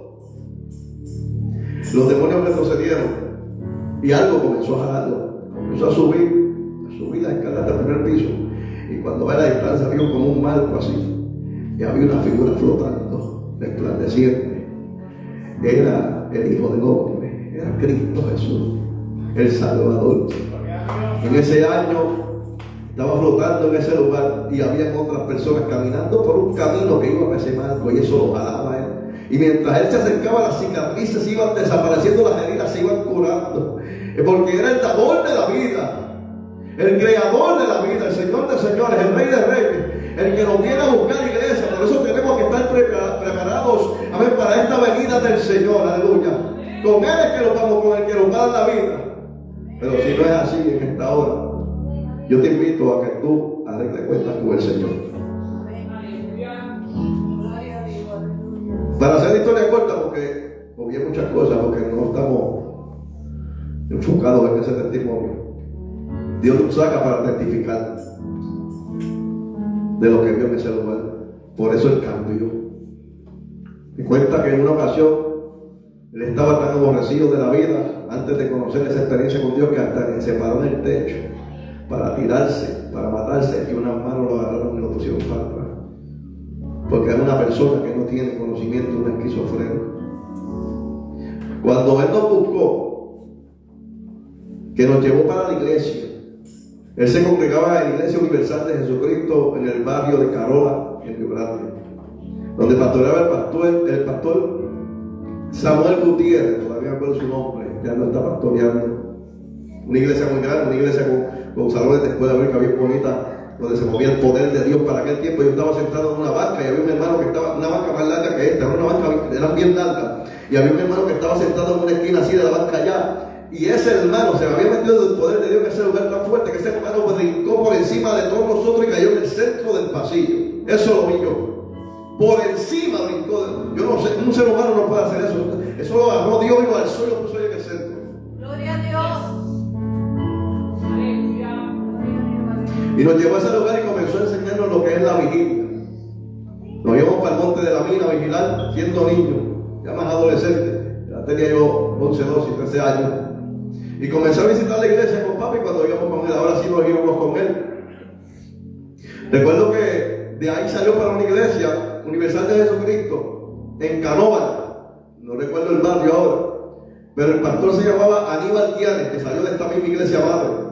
Los demonios retrocedieron y algo comenzó a jalarlo. Comenzó a subir la escalera del primer piso. Y cuando va a la distancia, vio como un marco así. Y había una figura flotando, resplandeciente. Era el hijo del hombre. era Cristo Jesús, el Salvador. En ese año estaba flotando en ese lugar y había otras personas caminando por un camino que iba a ese marco y eso lo jalaba a él. Y mientras él se acercaba, las cicatrices iban desapareciendo, las heridas se iban curando. Porque era el dador de la vida, el creador de la vida, el Señor de señores, el Rey de reyes, el que nos viene a buscar, iglesia. Por eso tenemos que estar preparados a ver para esta venida del Señor, aleluya. Con Él es que nos vamos, con el que nos da la vida. Pero si no es así en esta hora, yo te invito a que tú arregles cuentas con el Señor. Para hacer la historia corta, porque obvié muchas cosas, porque no estamos enfocados en ese testimonio. Dios nos saca para testificar de lo que vio en ese lugar. Por eso el cambio. Me cuenta que en una ocasión él estaba tan aborrecido de la vida antes de conocer esa experiencia con Dios que hasta se paró en el techo para tirarse, para matarse, y unas manos lo agarraron y lo pusieron para atrás. Porque era una persona que no tiene conocimiento, un esquizofrénico. Cuando Él nos buscó, que nos llevó para la iglesia, Él se congregaba en la Iglesia Universal de Jesucristo en el barrio de Carola, en Río Grande, donde pastoreaba el pastor Samuel Gutiérrez, todavía me acuerdo su nombre, ya no está pastoreando. Una iglesia muy grande, una iglesia con salones de escuela bíblica bien bonita, donde se movía el poder de Dios. Para aquel tiempo yo estaba sentado en una banca y había un hermano que estaba, una banca más larga que esta, una banca, era bien larga, y había un hermano que estaba sentado en una esquina así de la banca allá, y ese hermano se había metido del poder de Dios en ese lugar tan fuerte que ese hermano brincó por encima de todos nosotros y cayó en el centro del pasillo. Eso lo vi yo. Por encima brincó. Yo no sé, un ser humano no puede hacer eso. Eso lo agarró Dios y lo alzó y lo puso ahí en el centro. Gloria a Dios. Y nos llevó a ese lugar y comenzó a enseñarnos lo que es la vigilia. Nos llevamos para el monte de la mina a vigilar, siendo niños, ya más adolescentes. Ya tenía yo 11, 12 y 13 años. Y comencé a visitar la iglesia con papi cuando íbamos con él. Ahora sí nos íbamos con él. Recuerdo que de ahí salió para una iglesia Universal de Jesucristo en Canóvana. No recuerdo el barrio ahora. Pero el pastor se llamaba Aníbal Quianes, que salió de esta misma iglesia madre.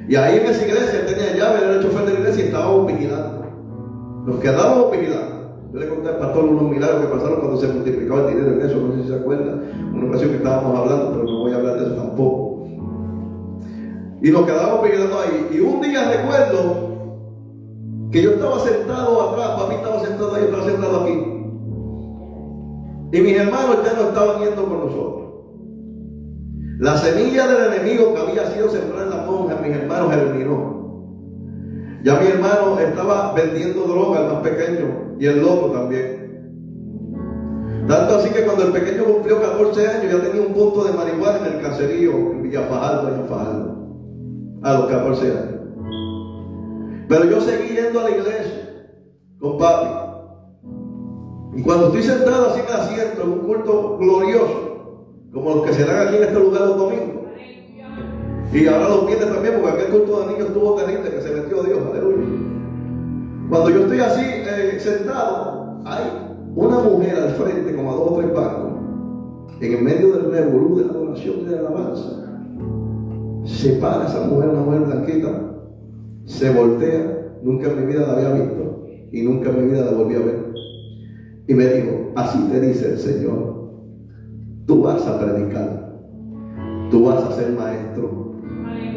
Y ahí en esa iglesia él tenía llave, era el chofer de la iglesia y estábamos vigilando. Nos quedábamos vigilando. Yo le conté al pastor unos milagros que pasaron cuando se multiplicaba el dinero en eso, no sé si se acuerda. Una ocasión que estábamos hablando, pero no voy a hablar de eso tampoco. Y nos quedábamos vigilando ahí. Y un día recuerdo que yo estaba sentado atrás, papi estaba sentado ahí, yo estaba sentado aquí. Y mis hermanos ya no estaban yendo con nosotros. La semilla del enemigo que había sido sembrada en la monja, mis hermanos, germinó. Ya mi hermano estaba vendiendo droga, el más pequeño, y el loco también. Tanto así que cuando el pequeño cumplió 14 años, ya tenía un punto de marihuana en el caserío, en Villa Fajardo, en Fajardo, a los 14 años. Pero yo seguí yendo a la iglesia con papi. Y cuando estoy sentado así en el asiento, en un culto glorioso, como los que se dan aquí en este lugar los domingos, y ahora los viernes también, porque aquel culto de niños estuvo terrible, que se metió Dios, aleluya. Cuando yo estoy así sentado, hay una mujer al frente, como a 2 o 3 bancos, en el medio del revolú de la adoración y de la alabanza. Se para esa mujer, una mujer blanquita, se voltea, nunca en mi vida la había visto y nunca en mi vida la volví a ver. Y me dijo, así te dice el Señor, tú vas a predicar, tú vas a ser maestro,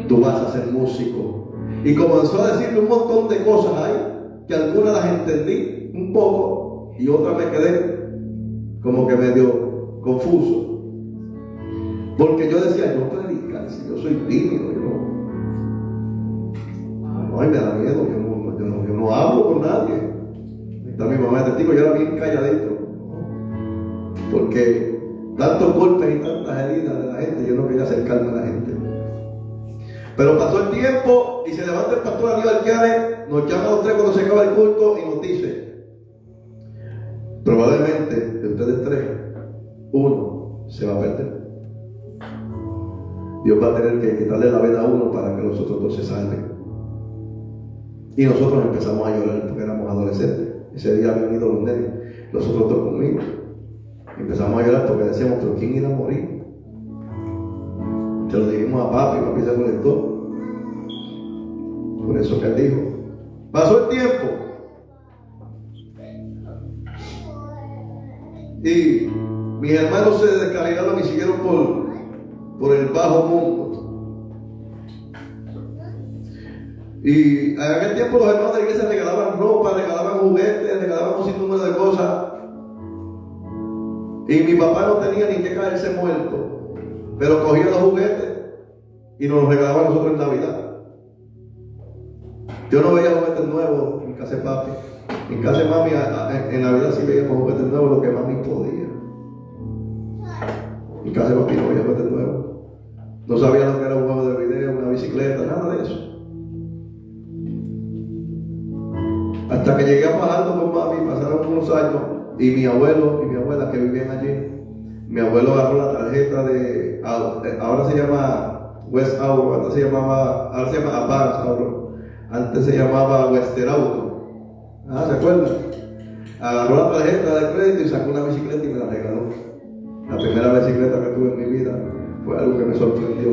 tú vas a ser músico. Y comenzó a decirle un montón de cosas ahí, que algunas las entendí un poco y otras me quedé como que medio confuso. Porque yo decía, yo predicar, si yo soy tímido, ay, me da miedo, yo no hablo con nadie. Está mi mamá de testigo, yo era bien calladito. Porque tantos golpes y tantas heridas de la gente, yo no quería acercarme a la gente. Pero pasó el tiempo y se levanta el pastor Aníbal Quianes, nos llama a los 3 cuando se acaba el culto y nos dice, probablemente de ustedes 3, uno se va a perder. Dios va a tener que quitarle la vena a uno para que los otros 2 se salven. Y nosotros empezamos a llorar porque éramos adolescentes. Ese día habían ido los otros 2 conmigo. Empezamos a llorar porque decíamos, pero ¿quién iba a morir? Se lo dijimos a papi se molestó. Por eso que él dijo. Pasó el tiempo. Y mis hermanos se descarrilaron y siguieron por el bajo mundo. Y en aquel tiempo los hermanos de la iglesia regalaban ropa, regalaban juguetes, regalaban un sinnúmero de cosas. Y mi papá no tenía ni que caerse muerto, pero cogía los juguetes y nos los regalaba a nosotros en Navidad. Yo no veía juguetes nuevos en casa de papi. En casa de mami en Navidad sí veíamos juguetes nuevos, lo que mami podía. En casa de papi no veía juguetes nuevos. No sabía lo que era un juego de video, una bicicleta, nada de eso. Hasta que llegué a Fajardo con mami, pasaron unos años, y mi abuelo y mi abuela que vivían allí, mi abuelo agarró la tarjeta de, ahora se llama West Auto, ahora se llama Advance Auto, antes se llamaba Western Auto. ¿Se acuerdan? Agarró la tarjeta de crédito y sacó una bicicleta y me la regaló. La primera bicicleta que tuve en mi vida fue algo que me sorprendió.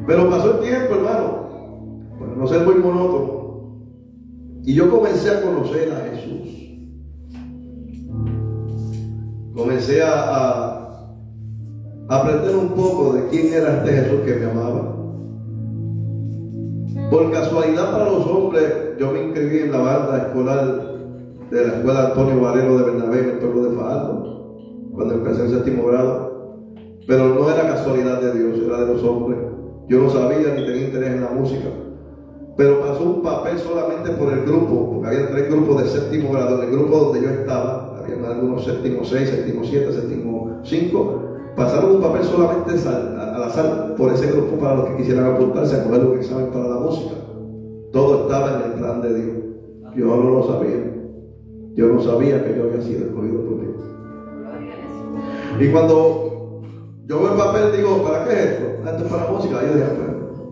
Pero pasó el tiempo, hermano, para no ser muy monótono. Y yo comencé a conocer a Jesús. Comencé a aprender un poco de quién era este Jesús que me amaba. Por casualidad para los hombres, yo me inscribí en la banda escolar de la escuela Antonio Valero de Bernabé en el pueblo de Fajardo, cuando empecé en 7º grado. Pero no era casualidad de Dios, era de los hombres. Yo no sabía ni tenía interés en la música. Pero pasó un papel solamente por el grupo, porque había 3 grupos de 7º grado. En el grupo donde yo estaba, había algunos 7º 6, 7º 7, 7º 5. Pasaron un papel solamente al azar por ese grupo para los que quisieran apuntarse a coger un examen para la música. Todo estaba en el plan de Dios. Yo no lo sabía. Yo no sabía que yo había sido escogido por Dios. Y cuando yo veo el papel digo, ¿para qué es esto? Esto es para la música. Y yo dije,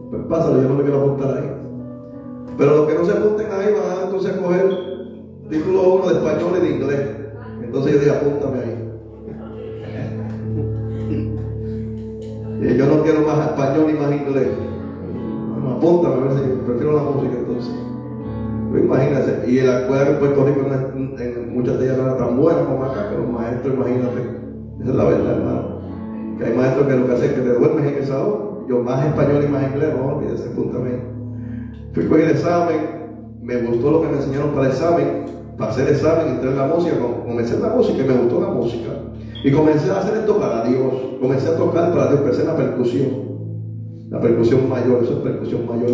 pues pásalo, yo no me quiero apuntar ahí. Pero los que no se apunten ahí van a entonces a coger título 1 de español y de inglés. Entonces yo dije, apúntame ahí. Yo no quiero más español ni más inglés. No, apúntame, a ver si prefiero la música entonces. Pues imagínense, y en la escuela en Puerto Rico en muchas de ellas no era tan buena como acá, que los maestros, imagínate. Esa es la verdad, hermano. Que hay maestros que lo que hacen es que te duermes en el salón. Yo más español y más inglés, no olvídese, apúntame. Fui con el examen, me gustó lo que me enseñaron para el examen, pasé el examen, entré en la música, comencé en la música y me gustó la música. Y comencé a hacer esto para Dios, comencé a tocar para Dios, empecé en la percusión mayor, eso es percusión mayor,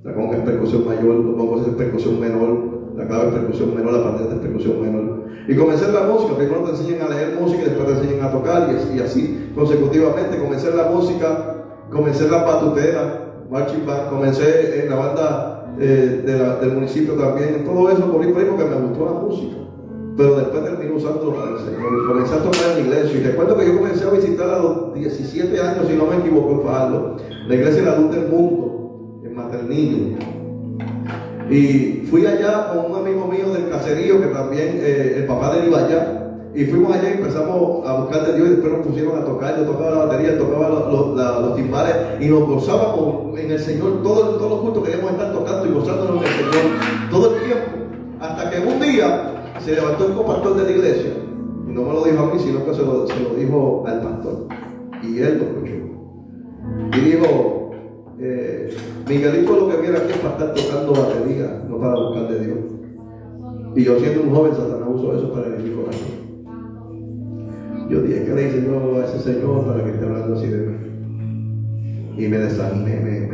la conga es percusión mayor, los bongos es percusión menor, la clave es percusión menor, la pandeta es percusión menor. Y comencé en la música, primero te enseñan a leer música y después te enseñan a tocar y así consecutivamente. Comencé en la música, comencé en la batutera, marching band, comencé en la banda del municipio también, en todo eso por ahí porque me gustó la música. Pero después terminé usándolo para el Señor. Comencé a tocar en la iglesia. Y recuerdo que yo comencé a visitar a los 17 años, si no me equivoco, en Fajardo, la iglesia de la luz del mundo, en Maternillo. Y fui allá con un amigo mío del caserío, que también el papá de él iba allá. Y fuimos allá y empezamos a buscar de Dios y después nos pusieron a tocar. Yo tocaba la batería, él tocaba los timbales y nos gozábamos en el Señor. Todos los cultos queríamos estar tocando y gozándonos en el Señor todo el tiempo. Hasta que un día se levantó el copastor de la iglesia y no me lo dijo a mí, sino que se lo dijo al pastor. Y él lo escuchó. Y dijo, Miguelito lo que viene aquí es para estar tocando batería, no para buscar de Dios. Y yo siendo un joven, Satanás usó eso para herir mi corazón. Yo dije, ¿qué le hice yo a ese señor para que esté hablando así de mí? Y me desanimé,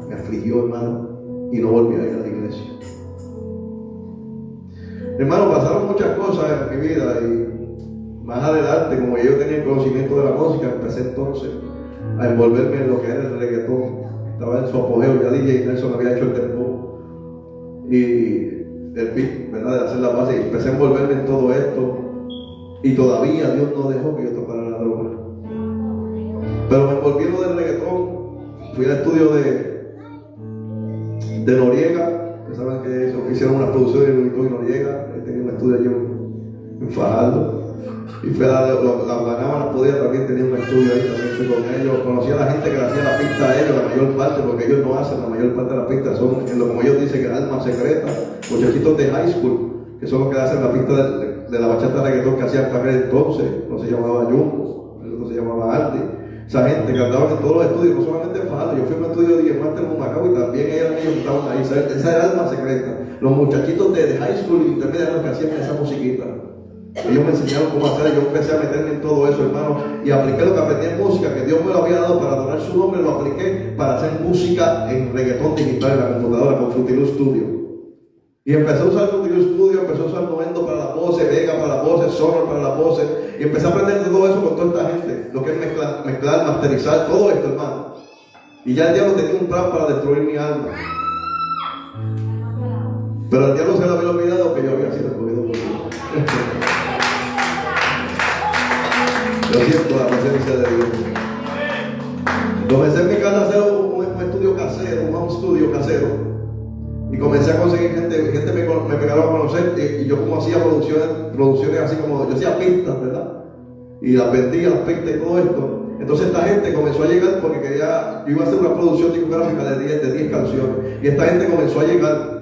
me afligió, hermano, y no volví a ir a la iglesia. Hermano, pasaron muchas cosas en mi vida y más adelante, como yo tenía el conocimiento de la música, empecé entonces a envolverme en lo que era el reggaetón. Estaba en su apogeo, ya DJ Nelson había hecho el tempo y el beat, ¿verdad? De hacer la base, y empecé a envolverme en todo esto. Y todavía Dios no dejó que yo tocara la droga. Pero me envolví en lo del reggaetón. Fui al estudio de Noriega. Ustedes saben que hicieron una producción de Noriega. Él tenía un estudio allí en Fajardo. Y fue la Guanábana podía también tenía un estudio ahí, también fui con ellos. Conocí a la gente que le hacía la pista a ellos, la mayor parte, porque ellos no hacen la mayor parte de las pistas, son, como ellos dicen, que el alma secreta, muchachitos de high school, que son los que hacen la pista de la bachata reggaetón que hacían para entonces. No se llamaba Jumbo, el otro se llamaba Andy. Esa gente que andaban en todos los estudios, no solamente en Fajardo. Yo fui a un estudio de Diamante en Humacao y también ellos que estaban ahí. Esa era el alma secreta. Los muchachitos de high school y intermedia eran los que hacían esa musiquita. Ellos me enseñaron cómo hacer, yo empecé a meterme en todo eso, hermano, y apliqué lo que aprendí en música, que Dios me lo había dado para adorar su nombre, lo apliqué para hacer música en reggaetón digital en la computadora con Fruity Loop Studio. Y empecé a usar Fruity Loop Studio, empecé a usar Novendo para las voces, Vega para las voces, Sonor para las voces, y empecé a aprender de todo eso con toda esta gente, lo que es mezclar, masterizar, todo esto, hermano. Y ya el diablo tenía un plan para destruir mi alma. Pero el diablo se le había olvidado que yo había sido escogido por Dios. Yo siento la presencia de Dios. Comencé en mi casa a hacer un estudio casero, un home studio casero. Y comencé a conseguir gente me pegaron a conocer. Y yo como hacía producciones así como, yo hacía pistas, ¿verdad? Y las vendía, las pistas y todo esto. Entonces esta gente comenzó a llegar porque yo iba a hacer una producción discográfica de 10 canciones. Y esta gente comenzó a llegar.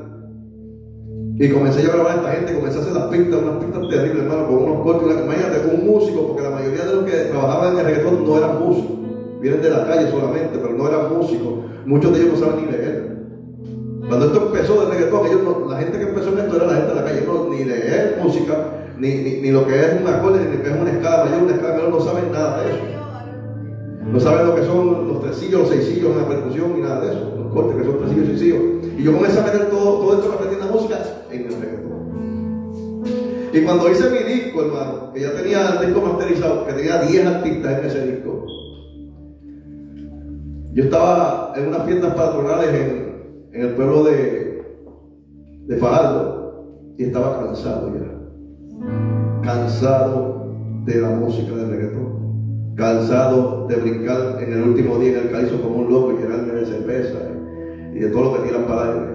Y comencé yo a grabar a esta gente, comencé a hacer las pistas, unas pistas terribles, hermano, con unos cortes. Imagínate, un músico, porque la mayoría de los que trabajaban en el reggaetón no eran músicos, vienen de la calle solamente, pero no eran músicos. Muchos de ellos no saben ni leer. Cuando esto empezó de reggaetón, la gente que empezó en esto era la gente de la calle, no, ni leer música, ni lo que es un acorde, ni lo que es una escala mayor, una escala menor, no saben nada de eso. No saben lo que son los tresillos, los seisillos en la percusión, ni nada de eso. Los cortes que son tresillos y seisillos. Y yo comencé a meter todo esto que aprendí en la música en el reggaetón. Y cuando hice mi disco, hermano, que ya tenía el disco masterizado, que tenía 10 artistas en ese disco, yo estaba en unas fiestas patronales en el pueblo de Fajardo y estaba cansado ya. Cansado de la música del reggaetón. Cansado de brincar en el último día en el calizo como un loco y llenarme de cerveza y de todo lo que tiran para aire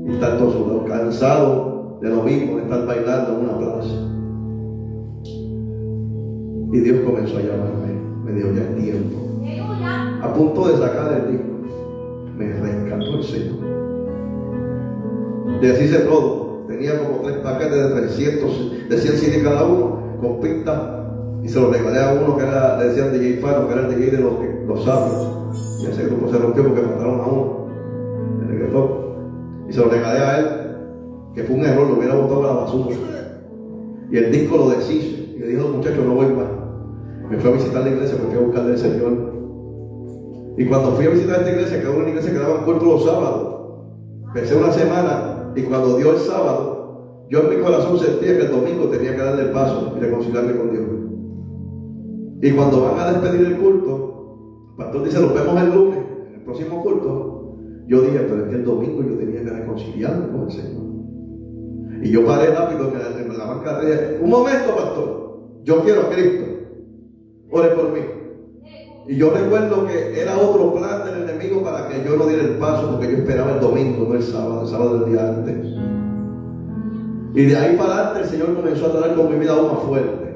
y estar todo sudado, cansado de lo mismo, de estar bailando en una plaza. Y Dios comenzó a llamarme, me dijo ya es tiempo. A punto de sacar el disco, me rescató el Señor. Deshice todo, tenía como 3 paquetes de 100 CD cada uno, con pistas. Y se lo regalé a uno que le decían DJ Faro, que era el DJ de los sabios. Y ese grupo se rompió porque mataron a uno de reggaetón. Y se lo regalé a él, que fue un error, lo hubiera botado a la basura. Y el disco lo deshice. Y le dijo a los muchachos, no voy más. Me fui a visitar la iglesia, me fui a buscarle al Señor. Y cuando fui a visitar esta iglesia, que era una iglesia que daban culto los sábados, empecé una semana, y cuando dio el sábado, yo en mi corazón sentía que el domingo tenía que darle el paso y reconciliarme con Dios. Y cuando van a despedir el culto, el pastor dice, nos vemos el lunes, en el próximo culto. Yo dije, pero es que el domingo yo tenía que reconciliarme con el Señor. Y yo paré rápido en la banca de dije, un momento, pastor, yo quiero a Cristo, ore por mí. Y yo recuerdo que era otro plan del enemigo para que yo no diera el paso, porque yo esperaba el domingo, no el sábado del día antes. Y de ahí para adelante el Señor comenzó a tratar con mi vida aún más fuerte.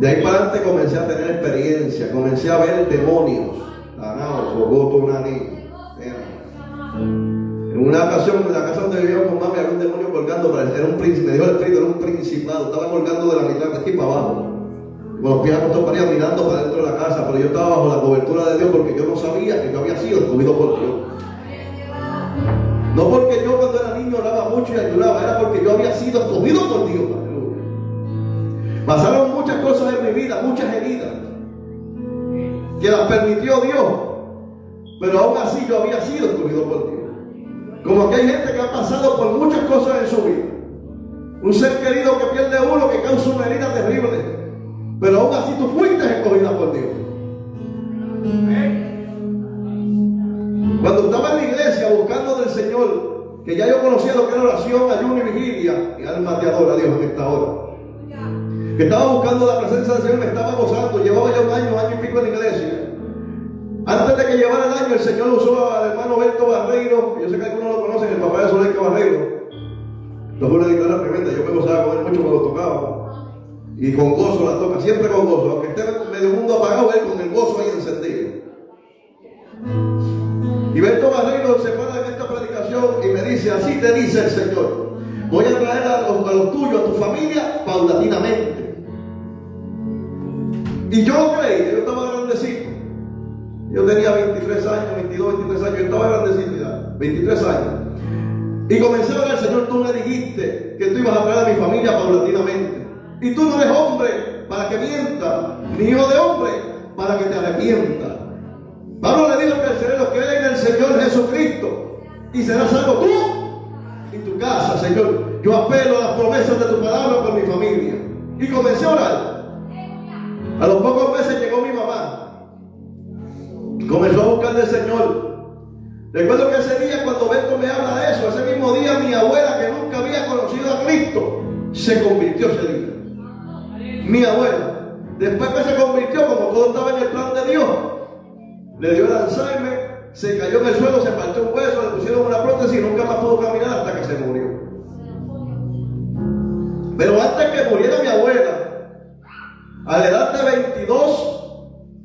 De ahí para adelante comencé a tener experiencia, comencé a ver demonios. En una ocasión, en la casa donde vivía con mami, había un demonio colgando, era un príncipe, me dijo el espíritu, era un principado, estaba colgando de la mitad de aquí para abajo, con los pies acostados para arriba, mirando para dentro de la casa, pero yo estaba bajo la cobertura de Dios porque yo no sabía que yo había sido escogido por Dios. No porque yo cuando era niño oraba mucho y ayudaba, era porque yo había sido escogido por Dios. Pasaron muchas cosas en mi vida, muchas heridas, que las permitió Dios, pero aún así yo había sido escogido por Dios. Como que hay gente que ha pasado por muchas cosas en su vida. Un ser querido que pierde uno, que causa una herida terrible, pero aún así tú fuiste escogida por Dios. Cuando estaba en la iglesia buscando del Señor, que ya yo conocía lo que era oración, ayuno y vigilia, y alma te adora a Dios en esta hora, que estaba buscando la presencia del Señor, me estaba gozando, llevaba ya un año y pico en la iglesia. Antes de que llevara el año, el Señor usó al hermano Berto Barreiro, que yo sé que algunos lo conocen, el papá de Soleca Barreiro. Lo fue una declaración tremenda, yo me gozaba con él mucho cuando tocaba. Y con gozo la toca, siempre con gozo. Aunque esté medio mundo apagado, él con el gozo ahí encendido. Y Berto Barreiro se para en esta predicación y me dice, así te dice el Señor, voy a traer a los tuyos, a tu familia, paulatinamente. Y yo lo creí, yo estaba grandecito. Yo tenía 23 años, 22, 23 años, yo estaba grandecito ya, 23 años. Y comencé a orar, Señor, tú me dijiste que tú ibas a traer a mi familia paulatinamente. Y tú no eres hombre para que mienta, ni hijo de hombre para que te arrepientas. Pablo le dijo al carcelero, cree en el Señor Jesucristo y serás salvo tú y tu casa, Señor. Yo apelo a las promesas de tu palabra por mi familia. Y comencé a orar. A los pocos meses llegó mi mamá. Comenzó a buscar del Señor. Recuerdo que ese día, cuando Beto me habla de eso, ese mismo día mi abuela, que nunca había conocido a Cristo, se convirtió ese día. Mi abuela. Después que se convirtió, como todo estaba en el plan de Dios, le dio el Alzheimer, se cayó en el suelo, se partió un hueso, le pusieron una prótesis y nunca más pudo caminar hasta que se murió. Pero antes que muriera mi abuela, a la edad de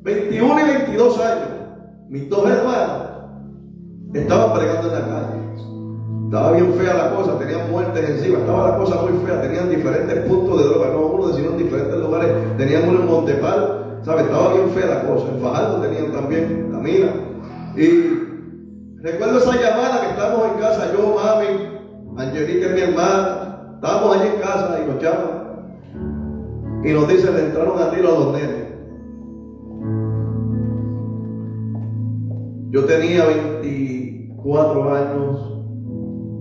21 y 22 años, mis dos hermanos estaban pregando en la calle. Estaba bien fea la cosa, tenían muertes encima, estaba la cosa muy fea, tenían diferentes puntos de droga, no uno, sino en diferentes lugares, tenían uno en Montepal, ¿sabes? Estaba bien fea la cosa, en Fajardo tenían también la mina. Y recuerdo esa llamada que estábamos en casa, yo, mami, Angelica es mi hermana, estábamos allí en casa y nos llaman. Y nos dicen, le entraron a tiro a los nenes. Yo tenía 24 años,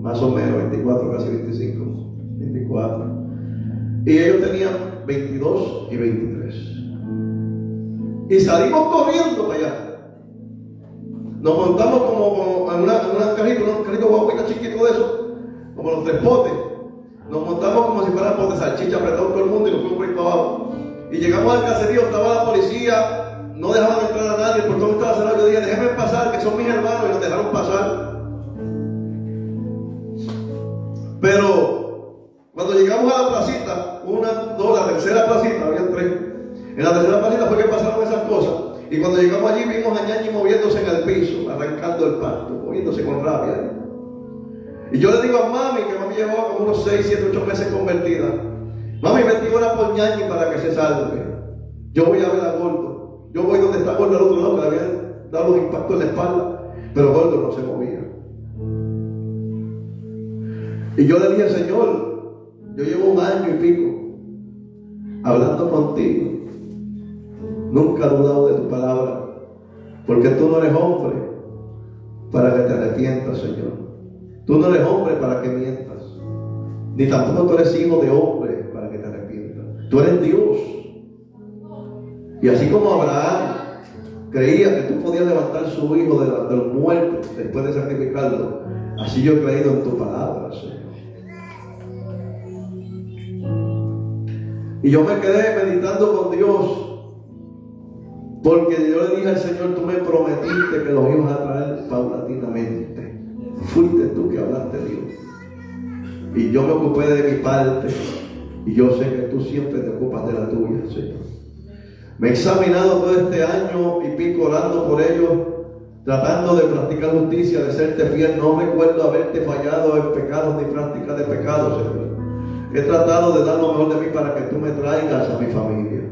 más o menos, 24, casi 25, 24. Y ellos tenían 22 y 23. Y salimos corriendo para allá. Nos montamos como en un carrito guaguita chiquito de eso, como los tres potes. Nos montamos como si fueran potes de salchicha, apretado todo el mundo y nos fuimos por ahí para abajo. Y llegamos al caserío, estaba la policía, no dejaban entrar a nadie, el portón estaba cerrado. Yo dije, déjenme pasar, que son mis hermanos, y nos dejaron pasar. Pero cuando llegamos a la placita, la tercera placita, había tres. En la tercera placita fue que pasaron esas cosas. Y cuando llegamos allí vimos a Ñañi moviéndose en el piso, arrancando el pasto, moviéndose con rabia. Y yo le digo a mami, que mami llevaba como unos 6, 7, 8 meses convertida. Mami, vete y ora por Ñañi para que se salve. Yo voy a ver a Gordo. Yo voy donde está Gordo al otro lado, que le habían dado los impactos en la espalda. Pero Gordo no se movía. Y yo le dije, Señor, yo llevo 1 año y pico hablando contigo. Nunca he dudado de tu palabra, porque tú no eres hombre para que te arrepientas, Señor. Tú no eres hombre para que mientas, ni tampoco tú eres hijo de hombre para que te arrepientas. Tú eres Dios. Y así como Abraham creía que tú podías levantar su hijo de los muertos después de sacrificarlo, así yo he creído en tu palabra, Señor. Y yo me quedé meditando con Dios, porque yo le dije al Señor, tú me prometiste que los ibas a traer paulatinamente. Fuiste tú que hablaste, Dios. Y yo me ocupé de mi parte, y yo sé que tú siempre te ocupas de la tuya, Señor. Me he examinado todo este año y pico orando por ellos, tratando de practicar justicia, de serte fiel. No recuerdo haberte fallado en pecados ni práctica de pecados, Señor. He tratado de dar lo mejor de mí para que tú me traigas a mi familia.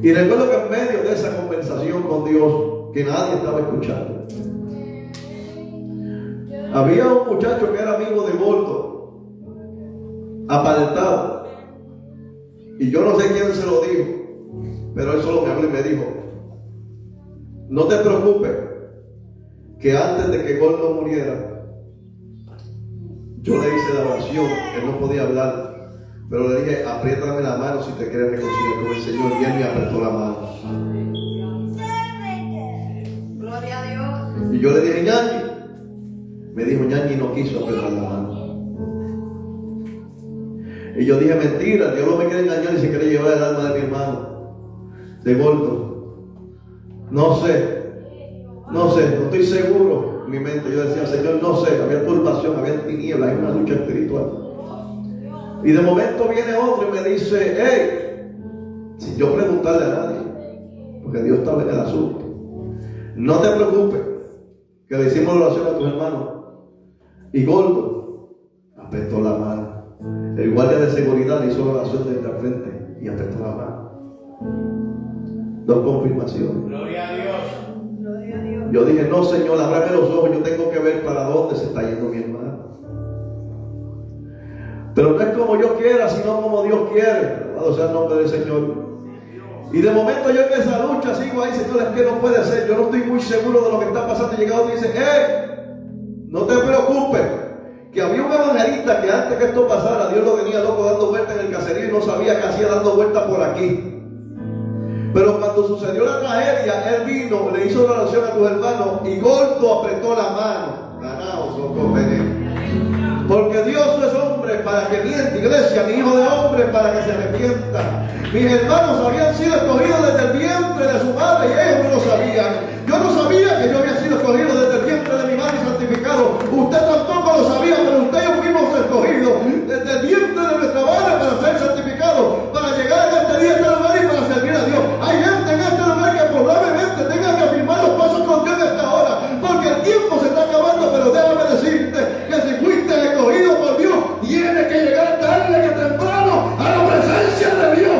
Y recuerdo que en medio de esa conversación con Dios, que nadie estaba escuchando, había un muchacho que era amigo de Gordo, apartado. Y yo no sé quién se lo dijo, pero él solo me habló y me dijo, no te preocupes, que antes de que Gordo muriera, yo le hice la oración. Él no podía hablar, pero le dije, apriétame la mano si te quieres reconciliar con el Señor. Y él me apretó la mano. Gloria a Dios. Y yo le dije, Ñañi. Me dijo, Ñañi no quiso apretar la mano. Y yo dije, mentira, Dios no me quiere engañar y se quiere llevar el alma de mi hermano, de Gordo. No sé, no estoy seguro. En mi mente yo decía, Señor, no sé, había turbación, había tinieblas, hay una lucha espiritual. Y de momento viene otro y me dice, hey, yo preguntarle a nadie, porque Dios estaba en el asunto. No te preocupes, que le hicimos la oración a tus hermanos. Y Gordo apretó la mano. El guardia de seguridad le hizo la oración desde el frente y apretó la mano. Dos confirmaciones. Gloria a Dios. Yo dije, no, Señor, ábrame los ojos, yo tengo que ver para dónde se está yendo mi hermano. Pero no es como yo quiera, sino como Dios quiere. Alabado sea el nombre del Señor. Y de momento yo en esa lucha sigo ahí, Señor, es que no puede ser. Yo no estoy muy seguro de lo que está pasando. Y llega otro y dice, no te preocupes, que había un evangelista que antes que esto pasara, Dios lo tenía loco dando vueltas en el caserío y no sabía qué hacía dando vueltas por aquí. Pero cuando sucedió la tragedia, él vino, le hizo la oración a tus hermanos y Gordo apretó la mano. Ganaos, porque Dios no es hombre para que miente, iglesia, ni hijo de hombre para que se arrepienta. Mis hermanos habían sido escogidos desde el vientre de su madre y ellos no lo sabían. Yo no sabía que yo había sido escogido desde el vientre de mi madre y santificado. Usted tampoco lo sabía, pero usted y yo fuimos escogidos desde el vientre de nuestra madre para ser santificados, para llegar a este día, a este lugar y para servir a Dios. Hay gente en este lugar que probablemente tenga que afirmar los pasos con Dios en esta hora, porque el tiempo se está acabando, pero déjame decirte que si fuiste escogido por Dios, tienes que llegar tarde que temprano a la presencia de Dios.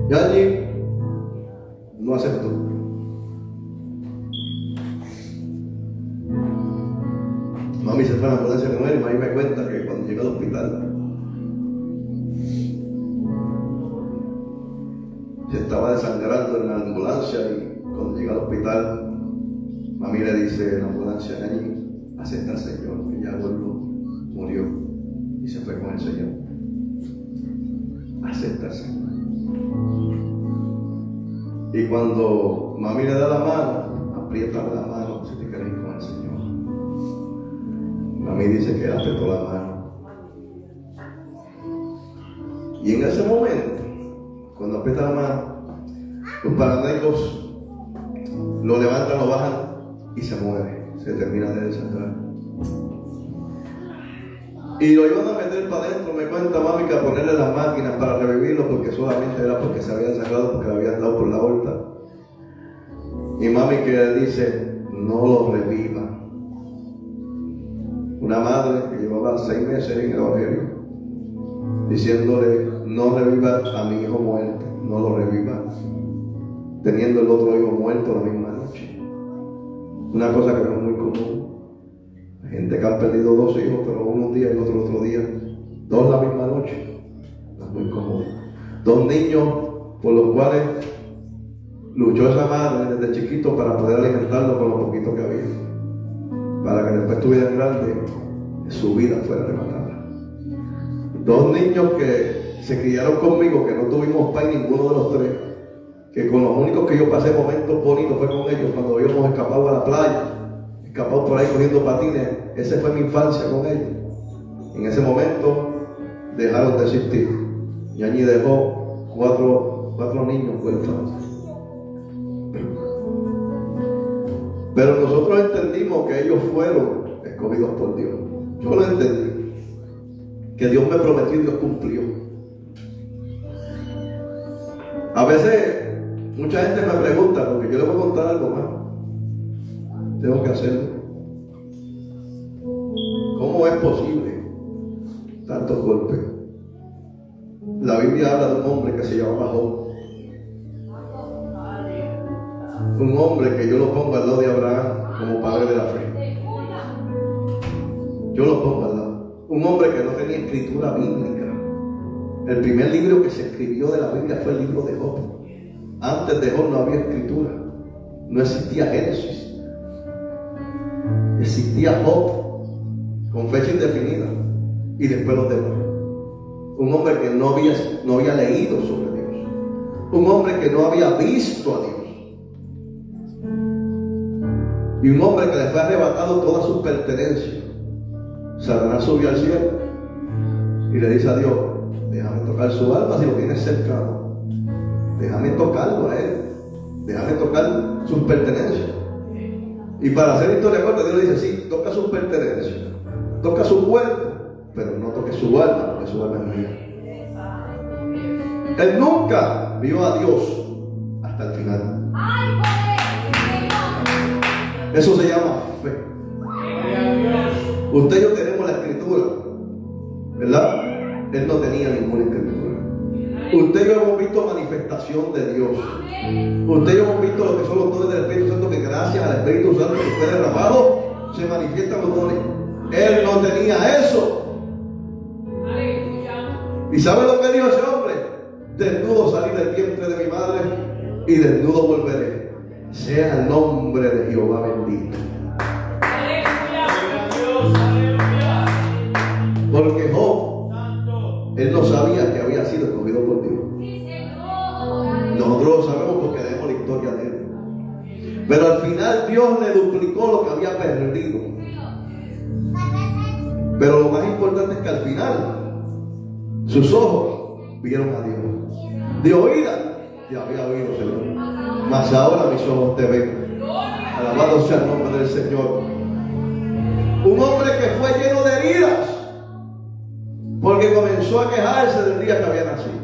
Y allí no aceptó. Mami se fue a la ambulancia con él y mami me cuenta que cuando llegó al hospital se estaba desangrando en la ambulancia y cuando llega al hospital mami le dice a la ambulancia, allí acepta al Señor, que ya Gordo murió y se fue con el Señor. Acepta al Señor. Y cuando mami le da la mano, apriétame la mano si te quieres ir con el Señor. Mami dice que apretó la mano. Y en ese momento, cuando aprieta la mano, los paramédicos lo levantan, lo bajan y se muere. Se termina de desangrar. Y lo iban a meter para adentro, me cuenta mami, que a ponerle las máquinas para revivirlo, porque solamente era porque se había desangrado, porque le habían dado por la aorta. Y mami que le dice, no lo reviva. Una madre que llevaba 6 meses en el evangelio, diciéndole, no reviva a mi hijo muerto, no lo reviva, teniendo el otro hijo muerto la misma noche. Una cosa que no es muy común. Gente que ha perdido 2 hijos, pero uno un día y otro día. 2 la misma noche. No es muy común. 2 niños por los cuales luchó esa madre desde chiquito para poder alimentarlo con lo poquito que había. Para que después estuvieran grandes, su vida fuera arrebatada. 2 niños que se criaron conmigo, que no tuvimos padre ninguno de los 3. Que con los únicos que yo pasé momentos bonitos fue con ellos cuando habíamos escapado a la playa. Escapado por ahí cogiendo patines. Esa fue mi infancia con ellos. En ese momento dejaron de existir. Y allí dejó cuatro niños huérfanos. Pero nosotros entendimos que ellos fueron escogidos por Dios. Yo lo entendí. Que Dios me prometió y Dios cumplió. A veces mucha gente me pregunta, porque yo le voy a contar algo más. Tengo que hacerlo. ¿Cómo es posible tantos golpes? La Biblia habla de un hombre que se llamaba Job. Un hombre que yo lo pongo al lado de Abraham como padre de la fe. Yo lo pongo al lado. Un hombre que no tenía escritura bíblica. El primer libro que se escribió de la Biblia fue el libro de Job. Antes de Job no había escritura. No existía Génesis. Existía Job con fecha indefinida y después los demás. Un hombre que no había leído sobre Dios. Un hombre que no había visto a Dios. Y un hombre que le fue arrebatado todas sus pertenencias. Satanás subió al cielo y le dice a Dios, déjame tocar su alma si lo tienes cercano. Déjame tocarlo a él. Déjame tocar sus pertenencias. Y para hacer historia corta, Dios le dice, sí, toca sus pertenencias, toca su cuerpo, pero no toques su alma, porque su alma es mía. Él nunca vio a Dios hasta el final. Eso se llama fe. Usted y yo tenemos la escritura, ¿verdad? Él no tenía ninguna escritura. Usted y yo hemos visto manifestación de Dios. Usted y yo hemos visto lo que son los dones del Espíritu Santo, que gracias al Espíritu Santo que fue derramado se manifiestan los dones. Él no tenía eso. ¿Y sabe lo que dijo ese hombre? Desnudo salí del vientre de mi madre y desnudo volveré. Sea el nombre de Jehová bendito. Porque Job, él no sabía que había sido escogido por Dios. Nosotros lo sabemos porque leemos la historia de él. Pero al final Dios le duplicó lo que había perdido. Pero lo más importante es que al final sus ojos vieron a Dios. De oída ya había oído, Señor. Mas ahora mis ojos te ven. Alabado sea el nombre del Señor. Un hombre que fue lleno de heridas porque comenzó a quejarse del día que había nacido.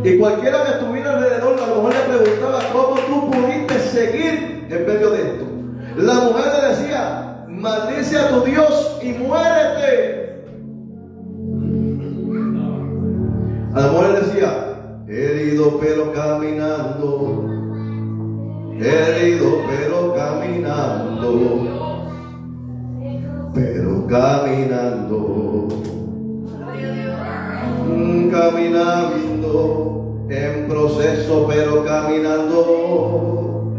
Y cualquiera que estuviera alrededor, a lo mejor le preguntaba cómo tú pudiste seguir en medio de esto. La mujer le decía, maldice a tu Dios y muérete. A la mujer le decía, herido pero caminando, herido pero caminando, pero caminando, caminando, en proceso pero caminando,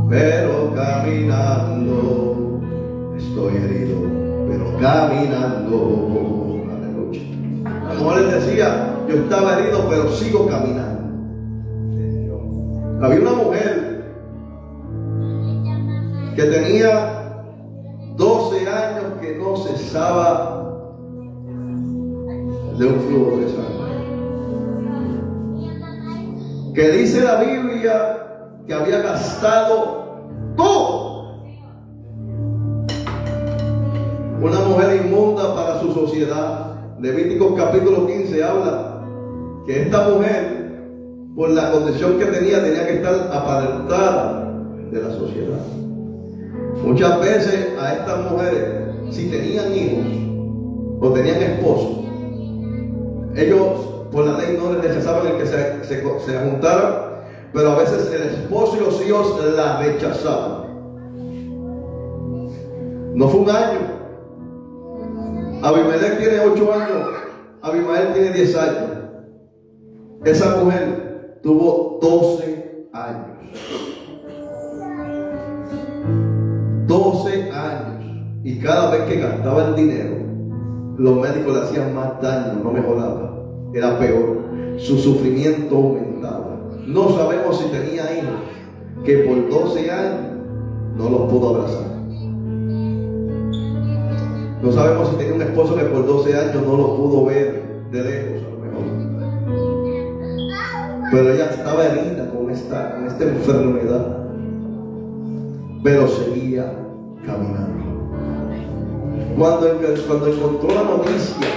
pero caminando, estoy herido pero caminando. Aleluya. La mujer les decía, yo estaba herido pero sigo caminando. Había una mujer que tenía 12 años que no cesaba de un flujo de sangre, que dice la Biblia que había gastado todo. Una mujer inmunda para su sociedad. Levíticos capítulo 15 habla que esta mujer, por la condición que tenía que estar apartada de la sociedad. Muchas veces a estas mujeres, si tenían hijos o tenían esposos, ellos por la ley no les rechazaban el que se juntaran, pero a veces el esposo y los hijos la rechazaban. No fue un año. Abimelech tiene 8 años, Abimael tiene 10 años. Esa mujer tuvo 12 años. 12 años. Y cada vez que gastaba el dinero, los médicos le hacían más daño, no mejoraba. Era peor. Su sufrimiento aumentaba. No sabemos si tenía hijos que por 12 años no los pudo abrazar. No sabemos si tenía un esposo que por 12 años no lo pudo ver de lejos, a lo mejor. Pero ella estaba herida con esta enfermedad. Pero seguía caminando. Cuando encontró la noticia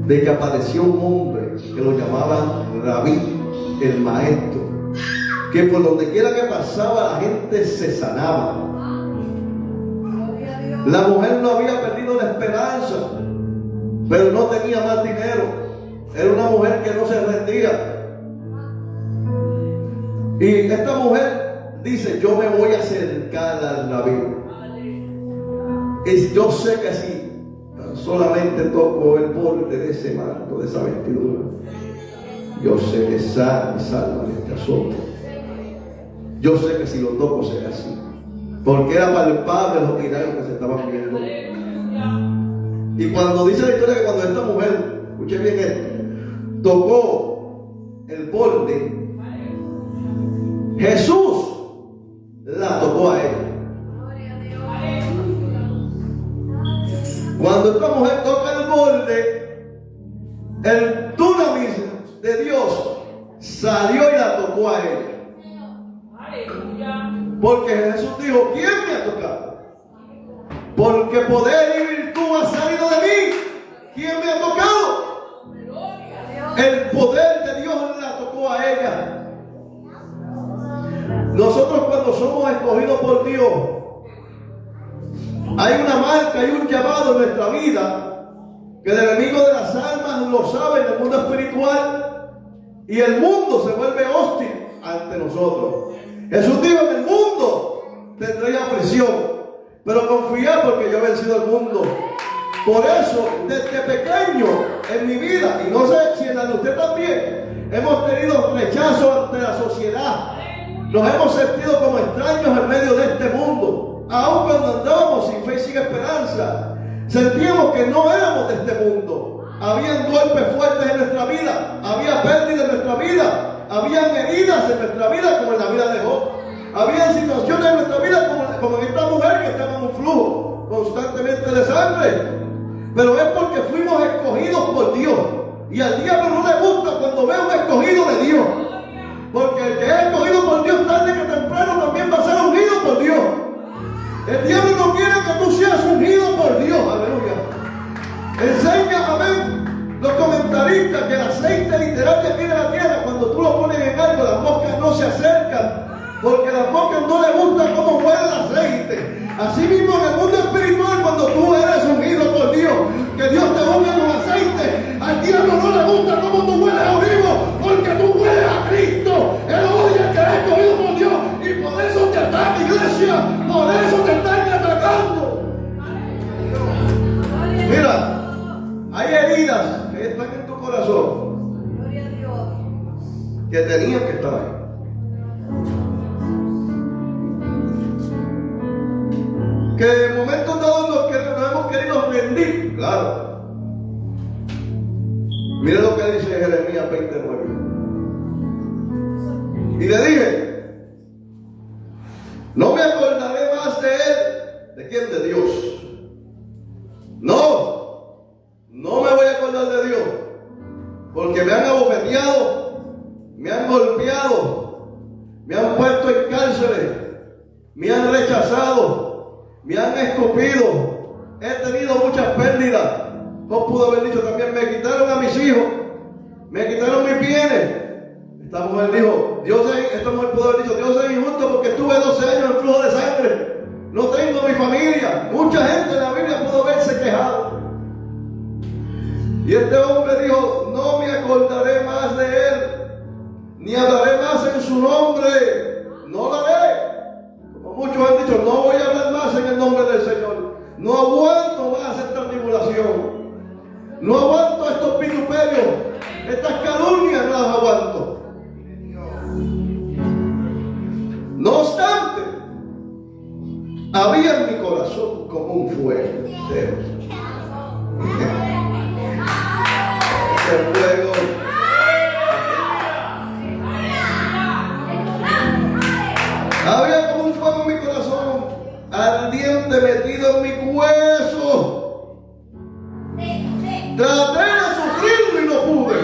de que apareció un hombre que lo llamaban Rabí, el maestro, que por donde quiera que pasaba la gente se sanaba. La mujer no había perdido la esperanza, pero no tenía más dinero. Era una mujer que no se rendía. Y esta mujer dice, yo me voy a acercar al Rabí. Y yo sé que si solamente toco el borde de ese manto, de esa vestidura, yo sé que sana y salva de este azote. Yo sé que si lo toco será así, porque era palpable los milagros que se estaban viendo. Y cuando dice la historia que cuando esta mujer, escuche bien esto, tocó el borde, Jesús la tocó a ella. Cuando esta mujer toca el borde, Dios salió y la tocó a ella. Porque Jesús dijo, ¿quién me ha tocado? Porque poder y virtud ha salido de mí. ¿Quién me ha tocado? El poder de Dios la tocó a ella. Nosotros cuando somos escogidos por Dios, hay una marca, hay un llamado en nuestra vida, que el enemigo de las almas lo sabe en el mundo espiritual, y el mundo se vuelve hostil ante nosotros. Jesús dijo, en el mundo tendréis aflicción, pero confiad porque yo he vencido el mundo. Por eso, desde pequeño en mi vida, y no sé si en la de usted también, hemos tenido rechazo ante la sociedad. Nos hemos sentido como extraños en medio de este mundo. Aun cuando andábamos sin fe y sin esperanza, sentíamos que no éramos de este mundo. Habían golpes fuertes en nuestra vida, había pérdida en nuestra vida, habían heridas en nuestra vida como en la vida de Job. Habían situaciones en nuestra vida como en esta mujer que estaba en un flujo constantemente de sangre. Pero es porque fuimos escogidos por Dios. Y al diablo no le gusta cuando ve un escogido de Dios. Porque el que es escogido por Dios tarde que temprano también va a ser ungido por Dios. El diablo no quiere que tú seas ungido por Dios. Aleluya. Enseña, amén, los comentaristas que el aceite literal que tiene la tierra, cuando tú lo pones en algo, las moscas no se acercan. Porque a las moscas no les gusta cómo huele el aceite. Así mismo en el mundo espiritual, cuando tú eres ungido por Dios, que Dios te unge con aceite, al diablo no le gusta cómo tú hueles a olivo, porque tú hueles a Cristo. Él odia que eres escogido por Dios, y por eso te ataca, iglesia, por eso te están atacando. Mira, hay heridas que están en tu corazón que tenían que estar ahí. Que en momentos dados nos hemos querido rendir, claro. Mire lo que dice Jeremías 29. Y le dije, no me acordaré más de él. ¿De quién? De Dios. No me voy a acordar de Dios, porque me han abofeteado, me han golpeado, me han puesto en cárceles, me han rechazado, me han escupido, he tenido muchas pérdidas. Job pudo haber dicho también, me quitaron a mis hijos, me quitaron mis bienes. Esta mujer dijo, esta mujer pudo haber dicho, Dios es injusto porque estuve 12 años en flujo de sangre, no tengo mi familia. Mucha gente en la Biblia pudo haberse quejado. Y este hombre dijo, no me acordaré más de él, ni hablaré más en su nombre, no lo haré. Como muchos han dicho, no voy a hablar más en el nombre del Señor. No aguanto más esta tribulación. No aguanto estos vituperios, estas calumnias, no las aguanto. No obstante, había en mi corazón como un fuego. Ese fuego. Había como un fuego en mi corazón, ardiente, metido en mi hueso. Traté de sufrirlo y no pude.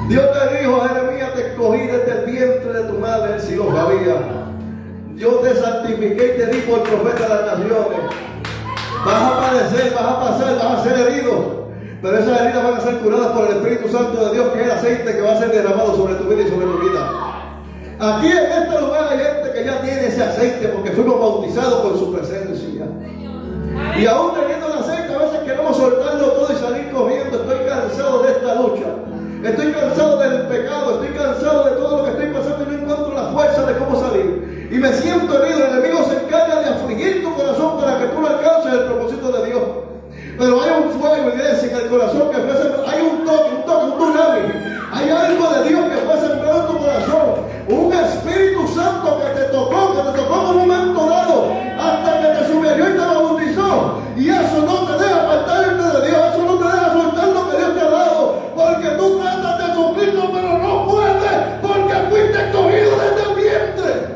Dios te dijo a Jeremías, te escogí desde el vientre de tu madre, él sí lo sabía. Yo te santifiqué y te di por profeta de las naciones. Vas a padecer, vas a pasar, vas a ser herido. Pero esas heridas van a ser curadas por el Espíritu Santo de Dios, que es el aceite que va a ser derramado sobre tu vida y sobre mi vida. Aquí en este lugar hay gente que ya tiene ese aceite porque fuimos bautizados por su presencia. Y aún teniendo el aceite, a veces queremos soltarlo todo y salir corriendo. Estoy cansado de esta lucha. Estoy cansado del pecado. Estoy cansado de todo lo que estoy pasando y no encuentro la fuerza de cómo salir. Y me siento herido. El enemigo se encarga de afligir tu corazón para que tú no alcances el propósito de Dios. Pero hay un fuego, iglesia, en el corazón que fue sembrado. Hay un tsunami. Hay algo de Dios que fue sembrado en tu corazón. Un Espíritu Santo que te tocó en un momento dado, hasta que te sumergió y te bautizó. Y eso no te deja apartarte de Dios. Eso no te deja soltar lo que Dios te ha dado. Porque tú tratas de sufrirlo, pero no puedes, porque fuiste escogido desde el vientre.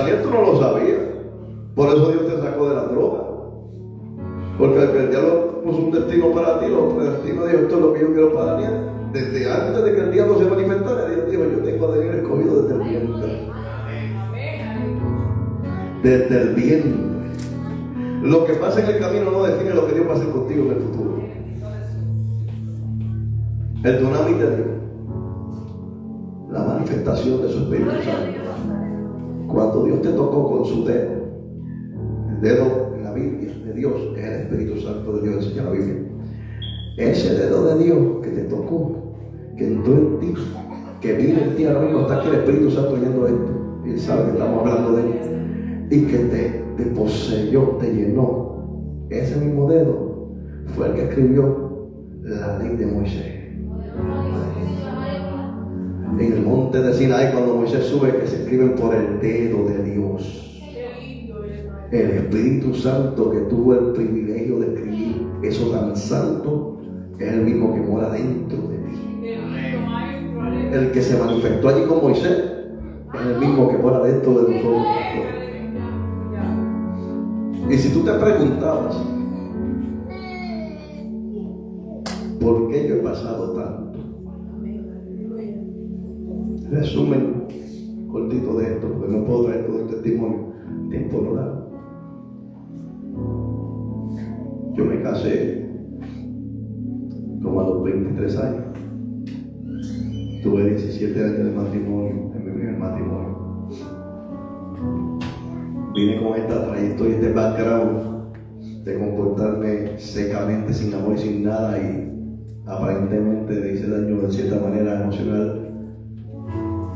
Daniel, tú no lo sabías. Por eso Dios te sacó de la droga. Porque el diablo puso un destino para ti, lo predestinó, dijo, esto es lo que yo quiero para Daniel. Desde antes de que el diablo se manifestara, Dios dijo, yo tengo a Daniel escogido desde el vientre. Desde el vientre. Lo que pasa en el camino no define lo que Dios va a hacer contigo en el futuro. El dunamis de Dios, la manifestación de su Espíritu Santo. Cuando Dios te tocó con su dedo, el dedo en la Biblia de Dios es el Espíritu Santo de Dios, enseña la Biblia. Ese dedo de Dios que te tocó, que entró en ti, que vive en ti ahora mismo, está aquí el Espíritu Santo oyendo esto, y Él sabe que estamos hablando de él, y que te poseyó, te llenó. Ese mismo dedo fue el que escribió la ley de Moisés. En el monte de Sinaí, cuando Moisés sube, que se escriben por el dedo de Dios. El Espíritu Santo que tuvo el privilegio de escribir eso tan santo es el mismo que mora dentro de ti. El que se manifestó allí con Moisés es el mismo que mora dentro de nosotros. Y si tú te preguntabas, ¿por qué yo he pasado tanto? Resumen cortito de esto, porque no puedo traer todo el testimonio, tiempo no da. Yo me casé como a los 23 años. Tuve 17 años de matrimonio, en mi primer matrimonio. Vine con esta trayectoria, este background de comportarme secamente, sin amor y sin nada, y aparentemente le hice daño de cierta manera emocional,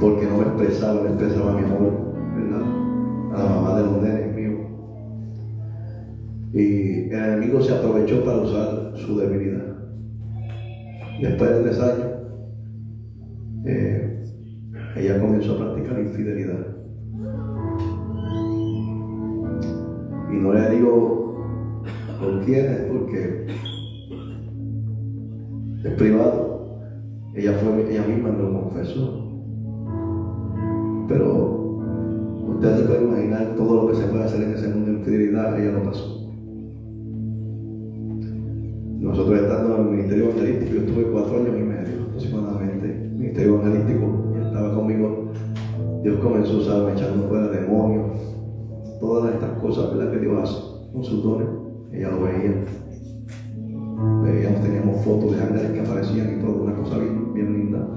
porque no me expresaba mi amor, ¿verdad? A la mamá de los nenes míos. Y el enemigo se aprovechó para usar su debilidad. Después de 3 años, ella comenzó a practicar infidelidad. Y no le digo con quién es, porque es privado. Ella misma me lo confesó. Pero usted se puede imaginar todo lo que se puede hacer en ese mundo de infidelidad. Ella lo pasó. Nosotros estando en el ministerio evangelístico, yo estuve 4 años y medio aproximadamente en el ministerio evangelístico, y estaba conmigo. Dios comenzó a usarme echando fuera demonios, todas estas cosas, ¿verdad?, que Dios hace con sus dones. Ella lo veía. Veíamos, teníamos fotos de ángeles que aparecían y todo, una cosa bien, bien linda.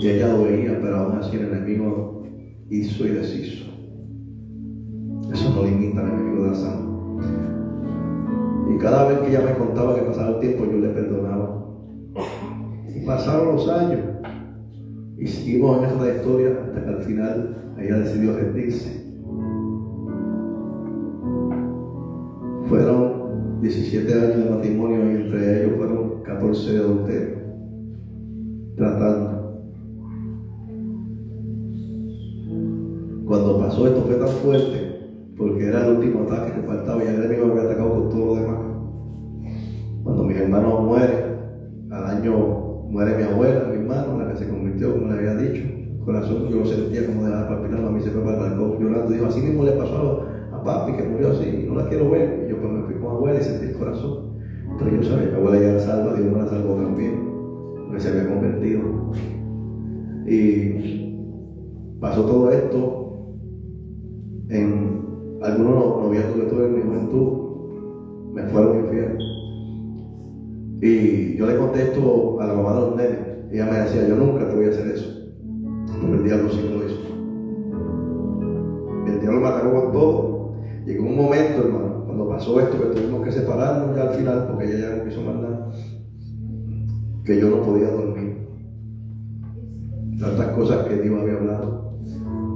Y ella lo veía, pero aún así el enemigo hizo y deshizo. Eso no limita al enemigo de la sangre. Y cada vez que ella me contaba que pasaba el tiempo, yo le perdonaba. Y pasaron los años. Y seguimos en esa trayectoria hasta que al final ella decidió rendirse. Fueron 17 años de matrimonio y entre ellos fueron 14 de adulterio. Tratando. Cuando pasó esto fue tan fuerte, porque era el último ataque que faltaba y el enemigo me había atacado con todo lo demás. Cuando mis hermanos mueren, al año muere mi abuela, mi hermano, la que se convirtió, como le había dicho. El corazón yo lo sentía como dejaba palpitar, mami se fue para el balcón llorando. Dijo, así mismo le pasó a papi, que murió así, no la quiero ver. Y yo pues me fui con abuela y sentí el corazón. Pero yo sabía que abuela ya era salva, Dios me la salvó también, porque se había convertido. Y pasó todo esto. En algunos noviazgos que tuve en mi juventud me fueron infieles. Y yo le contesto a la mamá de los nenes. Ella me decía, yo nunca te voy a hacer eso. Pero el diablo sí lo hizo. El diablo me atacó con todo. Llegó un momento, hermano, cuando pasó esto, que tuvimos que separarnos ya al final, porque ella ya no quiso más nada, que yo no podía dormir. Tantas cosas que Dios había hablado.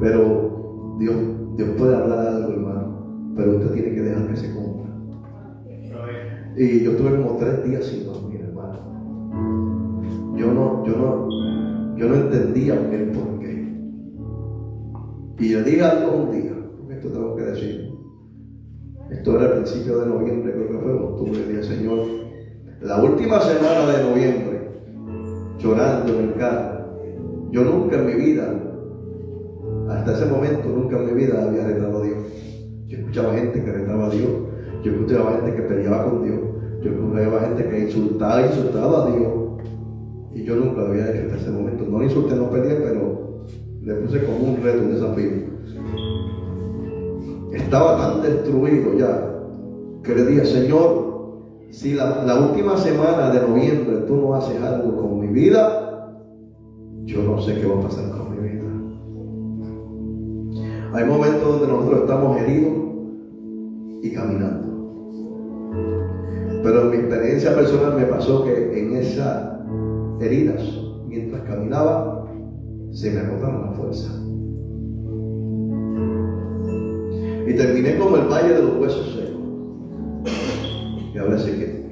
Pero Dios puede hablar algo, hermano, pero usted tiene que dejar que se cumpla. Y yo estuve como 3 días sin dormir, hermano. Yo no entendía el por qué. Y yo dije algo un día, porque esto tengo que decir. Esto era el principio de noviembre, creo que fue octubre, día Señor. La última semana de noviembre, llorando en el carro. Yo nunca en mi vida, hasta ese momento nunca en mi vida había retado a Dios. Yo escuchaba gente que retaba a Dios, yo escuchaba gente que peleaba con Dios, yo escuchaba gente que insultaba a Dios, y yo nunca lo había hecho hasta ese momento. No le insulté, no peleé, pero le puse como un reto, un desafío. Estaba tan destruido ya que le dije: Señor, si la última semana de noviembre tú no haces algo con mi vida, yo no sé qué va a pasar con mi vida. Hay momentos donde nosotros estamos heridos y caminando, pero en mi experiencia personal me pasó que en esas heridas, mientras caminaba, se me agotaron las fuerzas y terminé como el valle de los huesos secos. Y ahora sí que,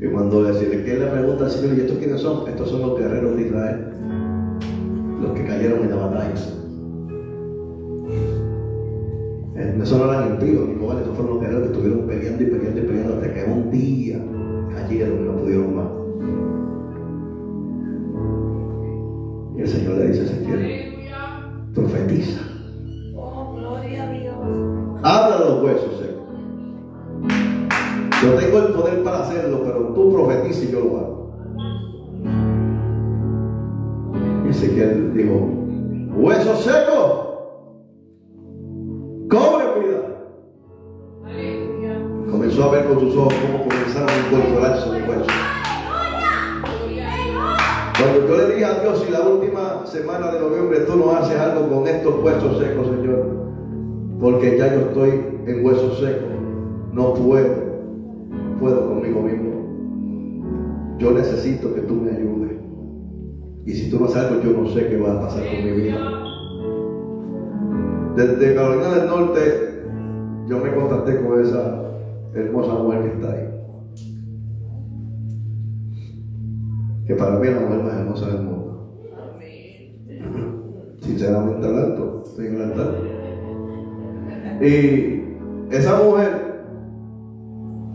y cuando le pregunta al Señor: ¿y estos quiénes son? Estos son los guerreros de Israel, los que cayeron en la batalla. Esos no eran impíos ni cobardes, esos fueron los guerreros que estuvieron peleando y peleando y peleando hasta que un día cayeron y no pudieron más. Y el Señor le dice a Ezequiel: profetiza, habla de los huesos secos. Yo tengo el poder para hacerlo, pero tú profetiza y yo lo hago. Y Ezequiel dijo: huesos secos, cobre vida. Comenzó a ver con sus ojos cómo comenzaron a incorporarse los huesos. Cuando yo le dije a Dios: si la última semana de noviembre tú no haces algo con estos huesos secos, Señor, porque ya yo estoy en huesos secos, no puedo conmigo mismo. Yo necesito que tú me ayudes. Y si tú no haces algo, yo no sé qué va a pasar con mi vida. Desde Carolina del Norte, yo me contacté con esa hermosa mujer que está ahí, que para mí es la mujer más hermosa del mundo. Sinceramente hablando, estoy en el altar. Y esa mujer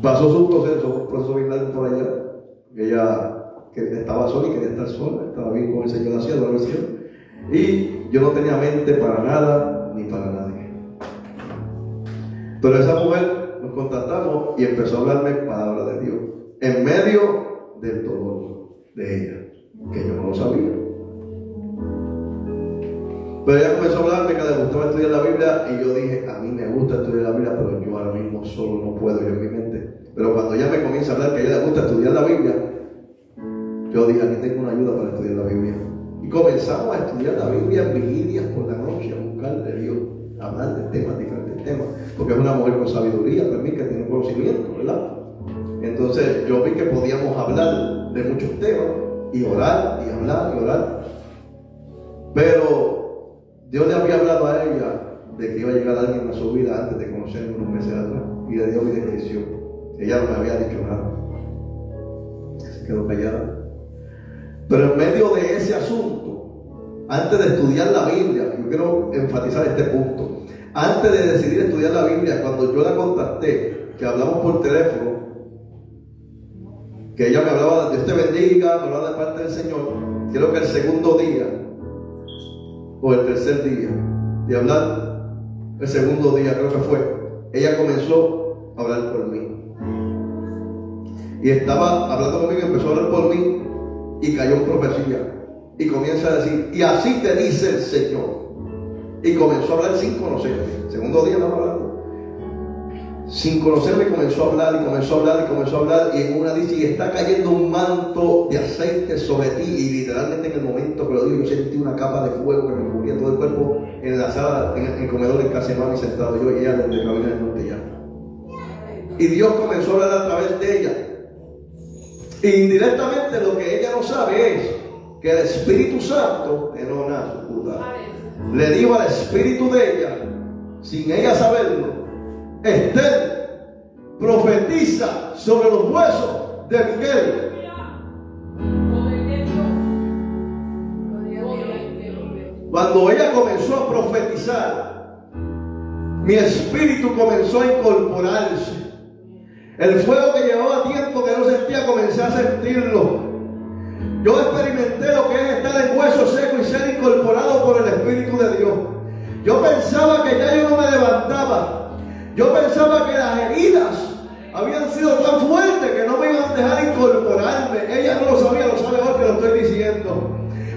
pasó su proceso, un proceso bien largo por allá. Ella estaba sola y quería estar sola, estaba bien con el Señor, hacía la oración. Y yo no tenía mente para nada ni para nadie. Pero esa mujer, nos contactamos y empezó a hablarme palabra de Dios en medio del dolor de ella, que yo no lo sabía. Pero ella comenzó a hablarme que le gustaba estudiar la Biblia, y yo dije: a mí me gusta estudiar la Biblia, pero yo ahora mismo solo no puedo, yo en mi mente. Pero cuando ella me comienza a hablar que a ella le gusta estudiar la Biblia, yo dije: aquí tengo una ayuda para estudiar la Biblia. Y comenzamos a estudiar la Biblia en vigilias por la noche, a buscar de Dios, a hablar de temas, diferentes temas, porque es una mujer con sabiduría también, que tiene conocimiento, ¿verdad? Entonces yo vi que podíamos hablar de muchos temas y orar y hablar y orar. Pero Dios le había hablado a ella de que iba a llegar alguien a su vida antes de conocerme unos meses atrás, y le dio mi descripción. Ella no me había dicho nada, se quedó callada. Pero en medio de ese asunto, antes de estudiar la Biblia, yo quiero enfatizar este punto. Antes de decidir estudiar la Biblia, cuando yo la contacté, que hablamos por teléfono, que ella me hablaba de Dios te bendiga, me hablaba de parte del Señor, creo que el segundo día o el tercer día de hablar, el segundo día creo que fue, ella comenzó a hablar por mí. Y estaba hablando conmigo, empezó a hablar por mí y cayó en profecía. Y comienza a decir: y así te dice el Señor. Y comenzó a hablar sin conocerme. Segundo día estaba hablando. Sin conocerme comenzó a hablar y comenzó a hablar y comenzó a hablar. Y en una dice: y está cayendo un manto de aceite sobre ti. Y literalmente en el momento que lo digo, yo sentí una capa de fuego que me cubría todo el cuerpo en la sala, en el comedor en casa de mami, sentado yo y ella desde Carolina del Norte ya. Y Dios comenzó a hablar a través de ella. E indirectamente lo que ella no sabe es que el Espíritu Santo le dijo al espíritu de ella, sin ella saberlo: Esther, profetiza sobre los huesos de Miguel. Cuando ella comenzó a profetizar, mi espíritu comenzó a incorporarse. El fuego que llevaba tiempo que no sentía, comencé a sentirlo. Yo experimenté lo que es estar en hueso seco y ser incorporado por el Espíritu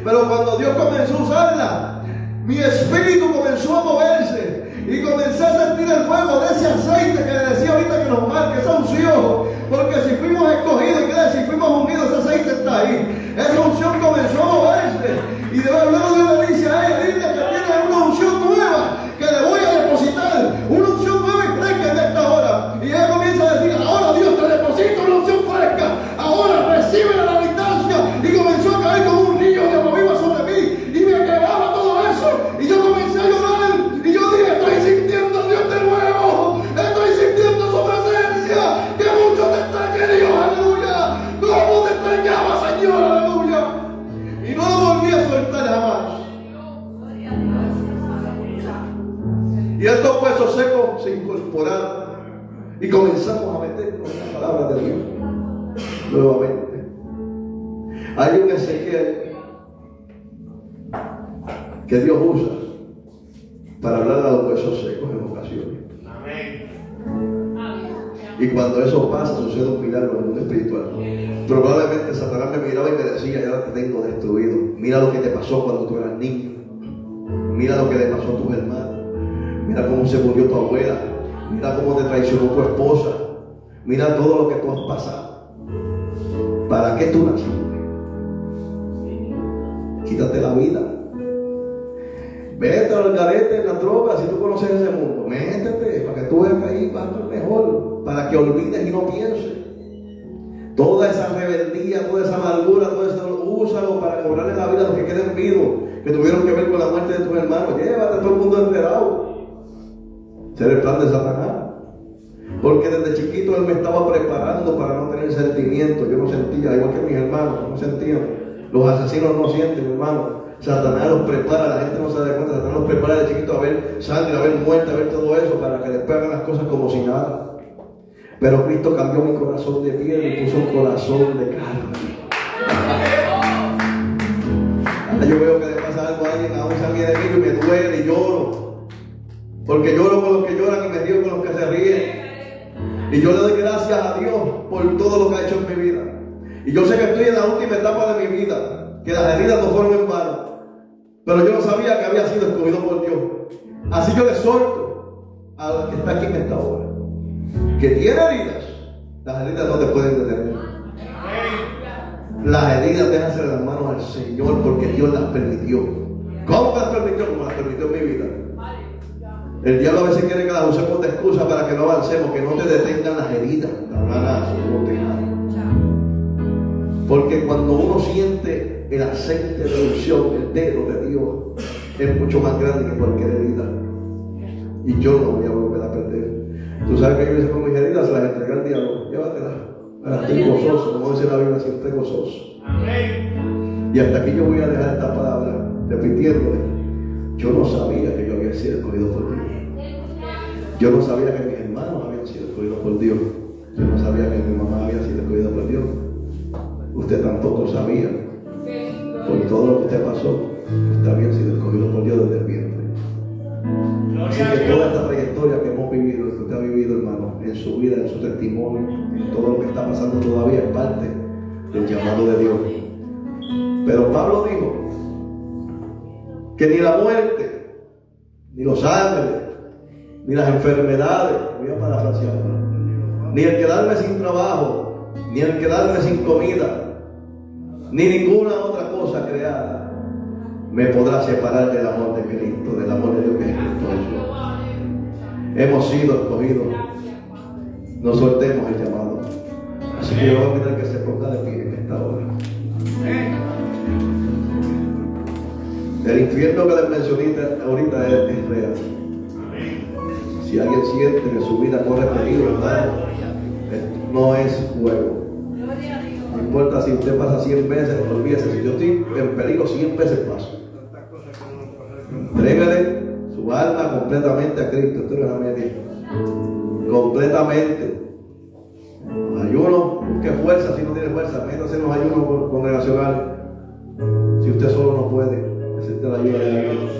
Pero cuando Dios comenzó a usarla, mi espíritu comenzó a moverse y comencé a sentir el fuego de ese aceite que le decía ahorita que nos marque, esa unción. Porque si fuimos escogidos, si fuimos unidos, ese aceite está ahí. Esa unción comenzó a moverse. Y luego Dios le dice a ella, dile que tiene una unción nueva que le voy a depositar. Una unción nueva y fresca en esta hora. Y ella comienza a decir, ahora Dios te deposita una unción fresca. Ahora recibe a la distancia. Y comenzó a caer como un río de agua viva sobre mí. Y me quedaba todo eso. Y yo comencé a llorar. Y yo dije, estoy sintiendo a Dios de nuevo. Estoy sintiendo su presencia. Que mucho te extrañé, Dios, aleluya. ¿Cómo te extrañaba, Señor, aleluya? Y no lo volví a soltar jamás. Y estos huesos secos se incorporaron y comenzamos a meternos en la palabra de Dios nuevamente. Hay un Ezequiel que Dios usa para hablar a los huesos secos en ocasiones. Y cuando eso pasa, sucede un milagro en el mundo espiritual. Probablemente Satanás me miraba y me decía, ya te tengo destruido. Mira lo que te pasó cuando tú eras niño. Mira lo que le pasó a tus hermanos. Mira cómo se murió tu abuela. Mira cómo te traicionó tu esposa. Mira todo lo que tú has pasado. ¿Para qué tú naciste? Quítate la vida. Vete al garete en la droga si tú conoces ese mundo. Métete para que tú veas que ahí vas a estar mejor. Para que olvides y no pienses. Toda esa rebeldía, toda esa amargura, todo eso, úsalo para cobrarle la vida a los que queden vivos, que tuvieron que ver con la muerte de tus hermanos. Llévate a todo el mundo enterado. Ser el plan de Satanás. Porque desde chiquito él me estaba preparando para no tener sentimientos. Yo no sentía, igual que mis hermanos, no sentían. Los asesinos no sienten, hermano. Satanás los prepara, la gente no se da cuenta. Satanás los prepara de chiquito a ver sangre, a ver muerte, a ver todo eso, para que después hagan las cosas como si nada. Pero Cristo cambió mi corazón de piedra y puso un corazón de carne. Ahora yo veo que le pasa algo a alguien, aún se ríe de mí y me duele y lloro. Porque lloro con los que lloran y me río con los que se ríen. Y yo le doy gracias a Dios por todo lo que ha hecho en mi vida. Y yo sé que estoy en la última etapa de mi vida, que las heridas no fueron en vano. Pero yo no sabía que había sido escogido por Dios. Así yo le suelto al que está aquí en esta hora, que tiene heridas. Las heridas no te pueden detener. Las heridas déjase en las manos al Señor, porque Dios las permitió. ¿Cómo las permitió? Como las permitió en mi vida. El diablo a veces quiere que las usemos de excusa para que no avancemos, que no te detengan las heridas. Porque cuando uno siente el aceite de unción, el dedo de Dios, es mucho más grande que cualquier herida. Y yo no voy a volver a perder. Tú sabes que yo hice con mis heridas, se las entregué al diablo. Llévatelas. Ahora estoy gozoso, como dice la Biblia, siempre gozoso. Y hasta aquí yo voy a dejar esta palabra repitiéndole. Yo no sabía que yo había sido escogido por Dios. Yo no sabía que mis hermanos habían sido escogidos por Dios. Yo no sabía que mi mamá había sido escogida por Dios. Usted tampoco sabía. Por todo lo que usted pasó, usted había sido escogido por Dios desde el vientre. Así que toda esta trayectoria que hemos vivido, que usted ha vivido, hermano, en su vida, en su testimonio, en todo lo que está pasando todavía, es parte del llamado de Dios. Pero Pablo dijo que ni la muerte, ni los ángeles, ni las enfermedades, voy a parafrasear, ni el quedarme sin trabajo, ni el quedarme sin comida, ni ninguna otra cosa creada me podrá separar del amor de Cristo, del amor de Dios que es Cristo Jesús. Hemos sido escogidos. No soltemos el llamado. Así que yo voy a pedir que se ponga de pie en esta hora. El infierno que les mencioné ahorita es real. Si alguien siente que su vida corre peligro, hermano, no es juego. No importa si usted pasa 100 veces, olvídese. Si yo estoy en peligro, 100 veces paso. Entrégale su alma completamente a Cristo. Esto no es la media. Completamente. Ayuno, busque fuerza. Si no tiene fuerza, métase en los ayunos congregacionales. Si usted solo no puede, necesita la ayuda de Dios.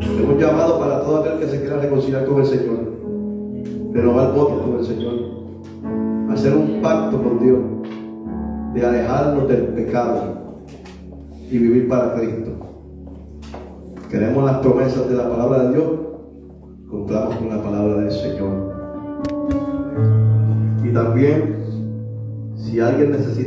Es un llamado para todo aquel que se quiera reconciliar con el Señor, renovar votos con el Señor, hacer un pacto con Dios, de alejarnos del pecado y vivir para Cristo. Queremos las promesas de la palabra de Dios, cumplamos con la palabra del Señor. Y también, si alguien necesita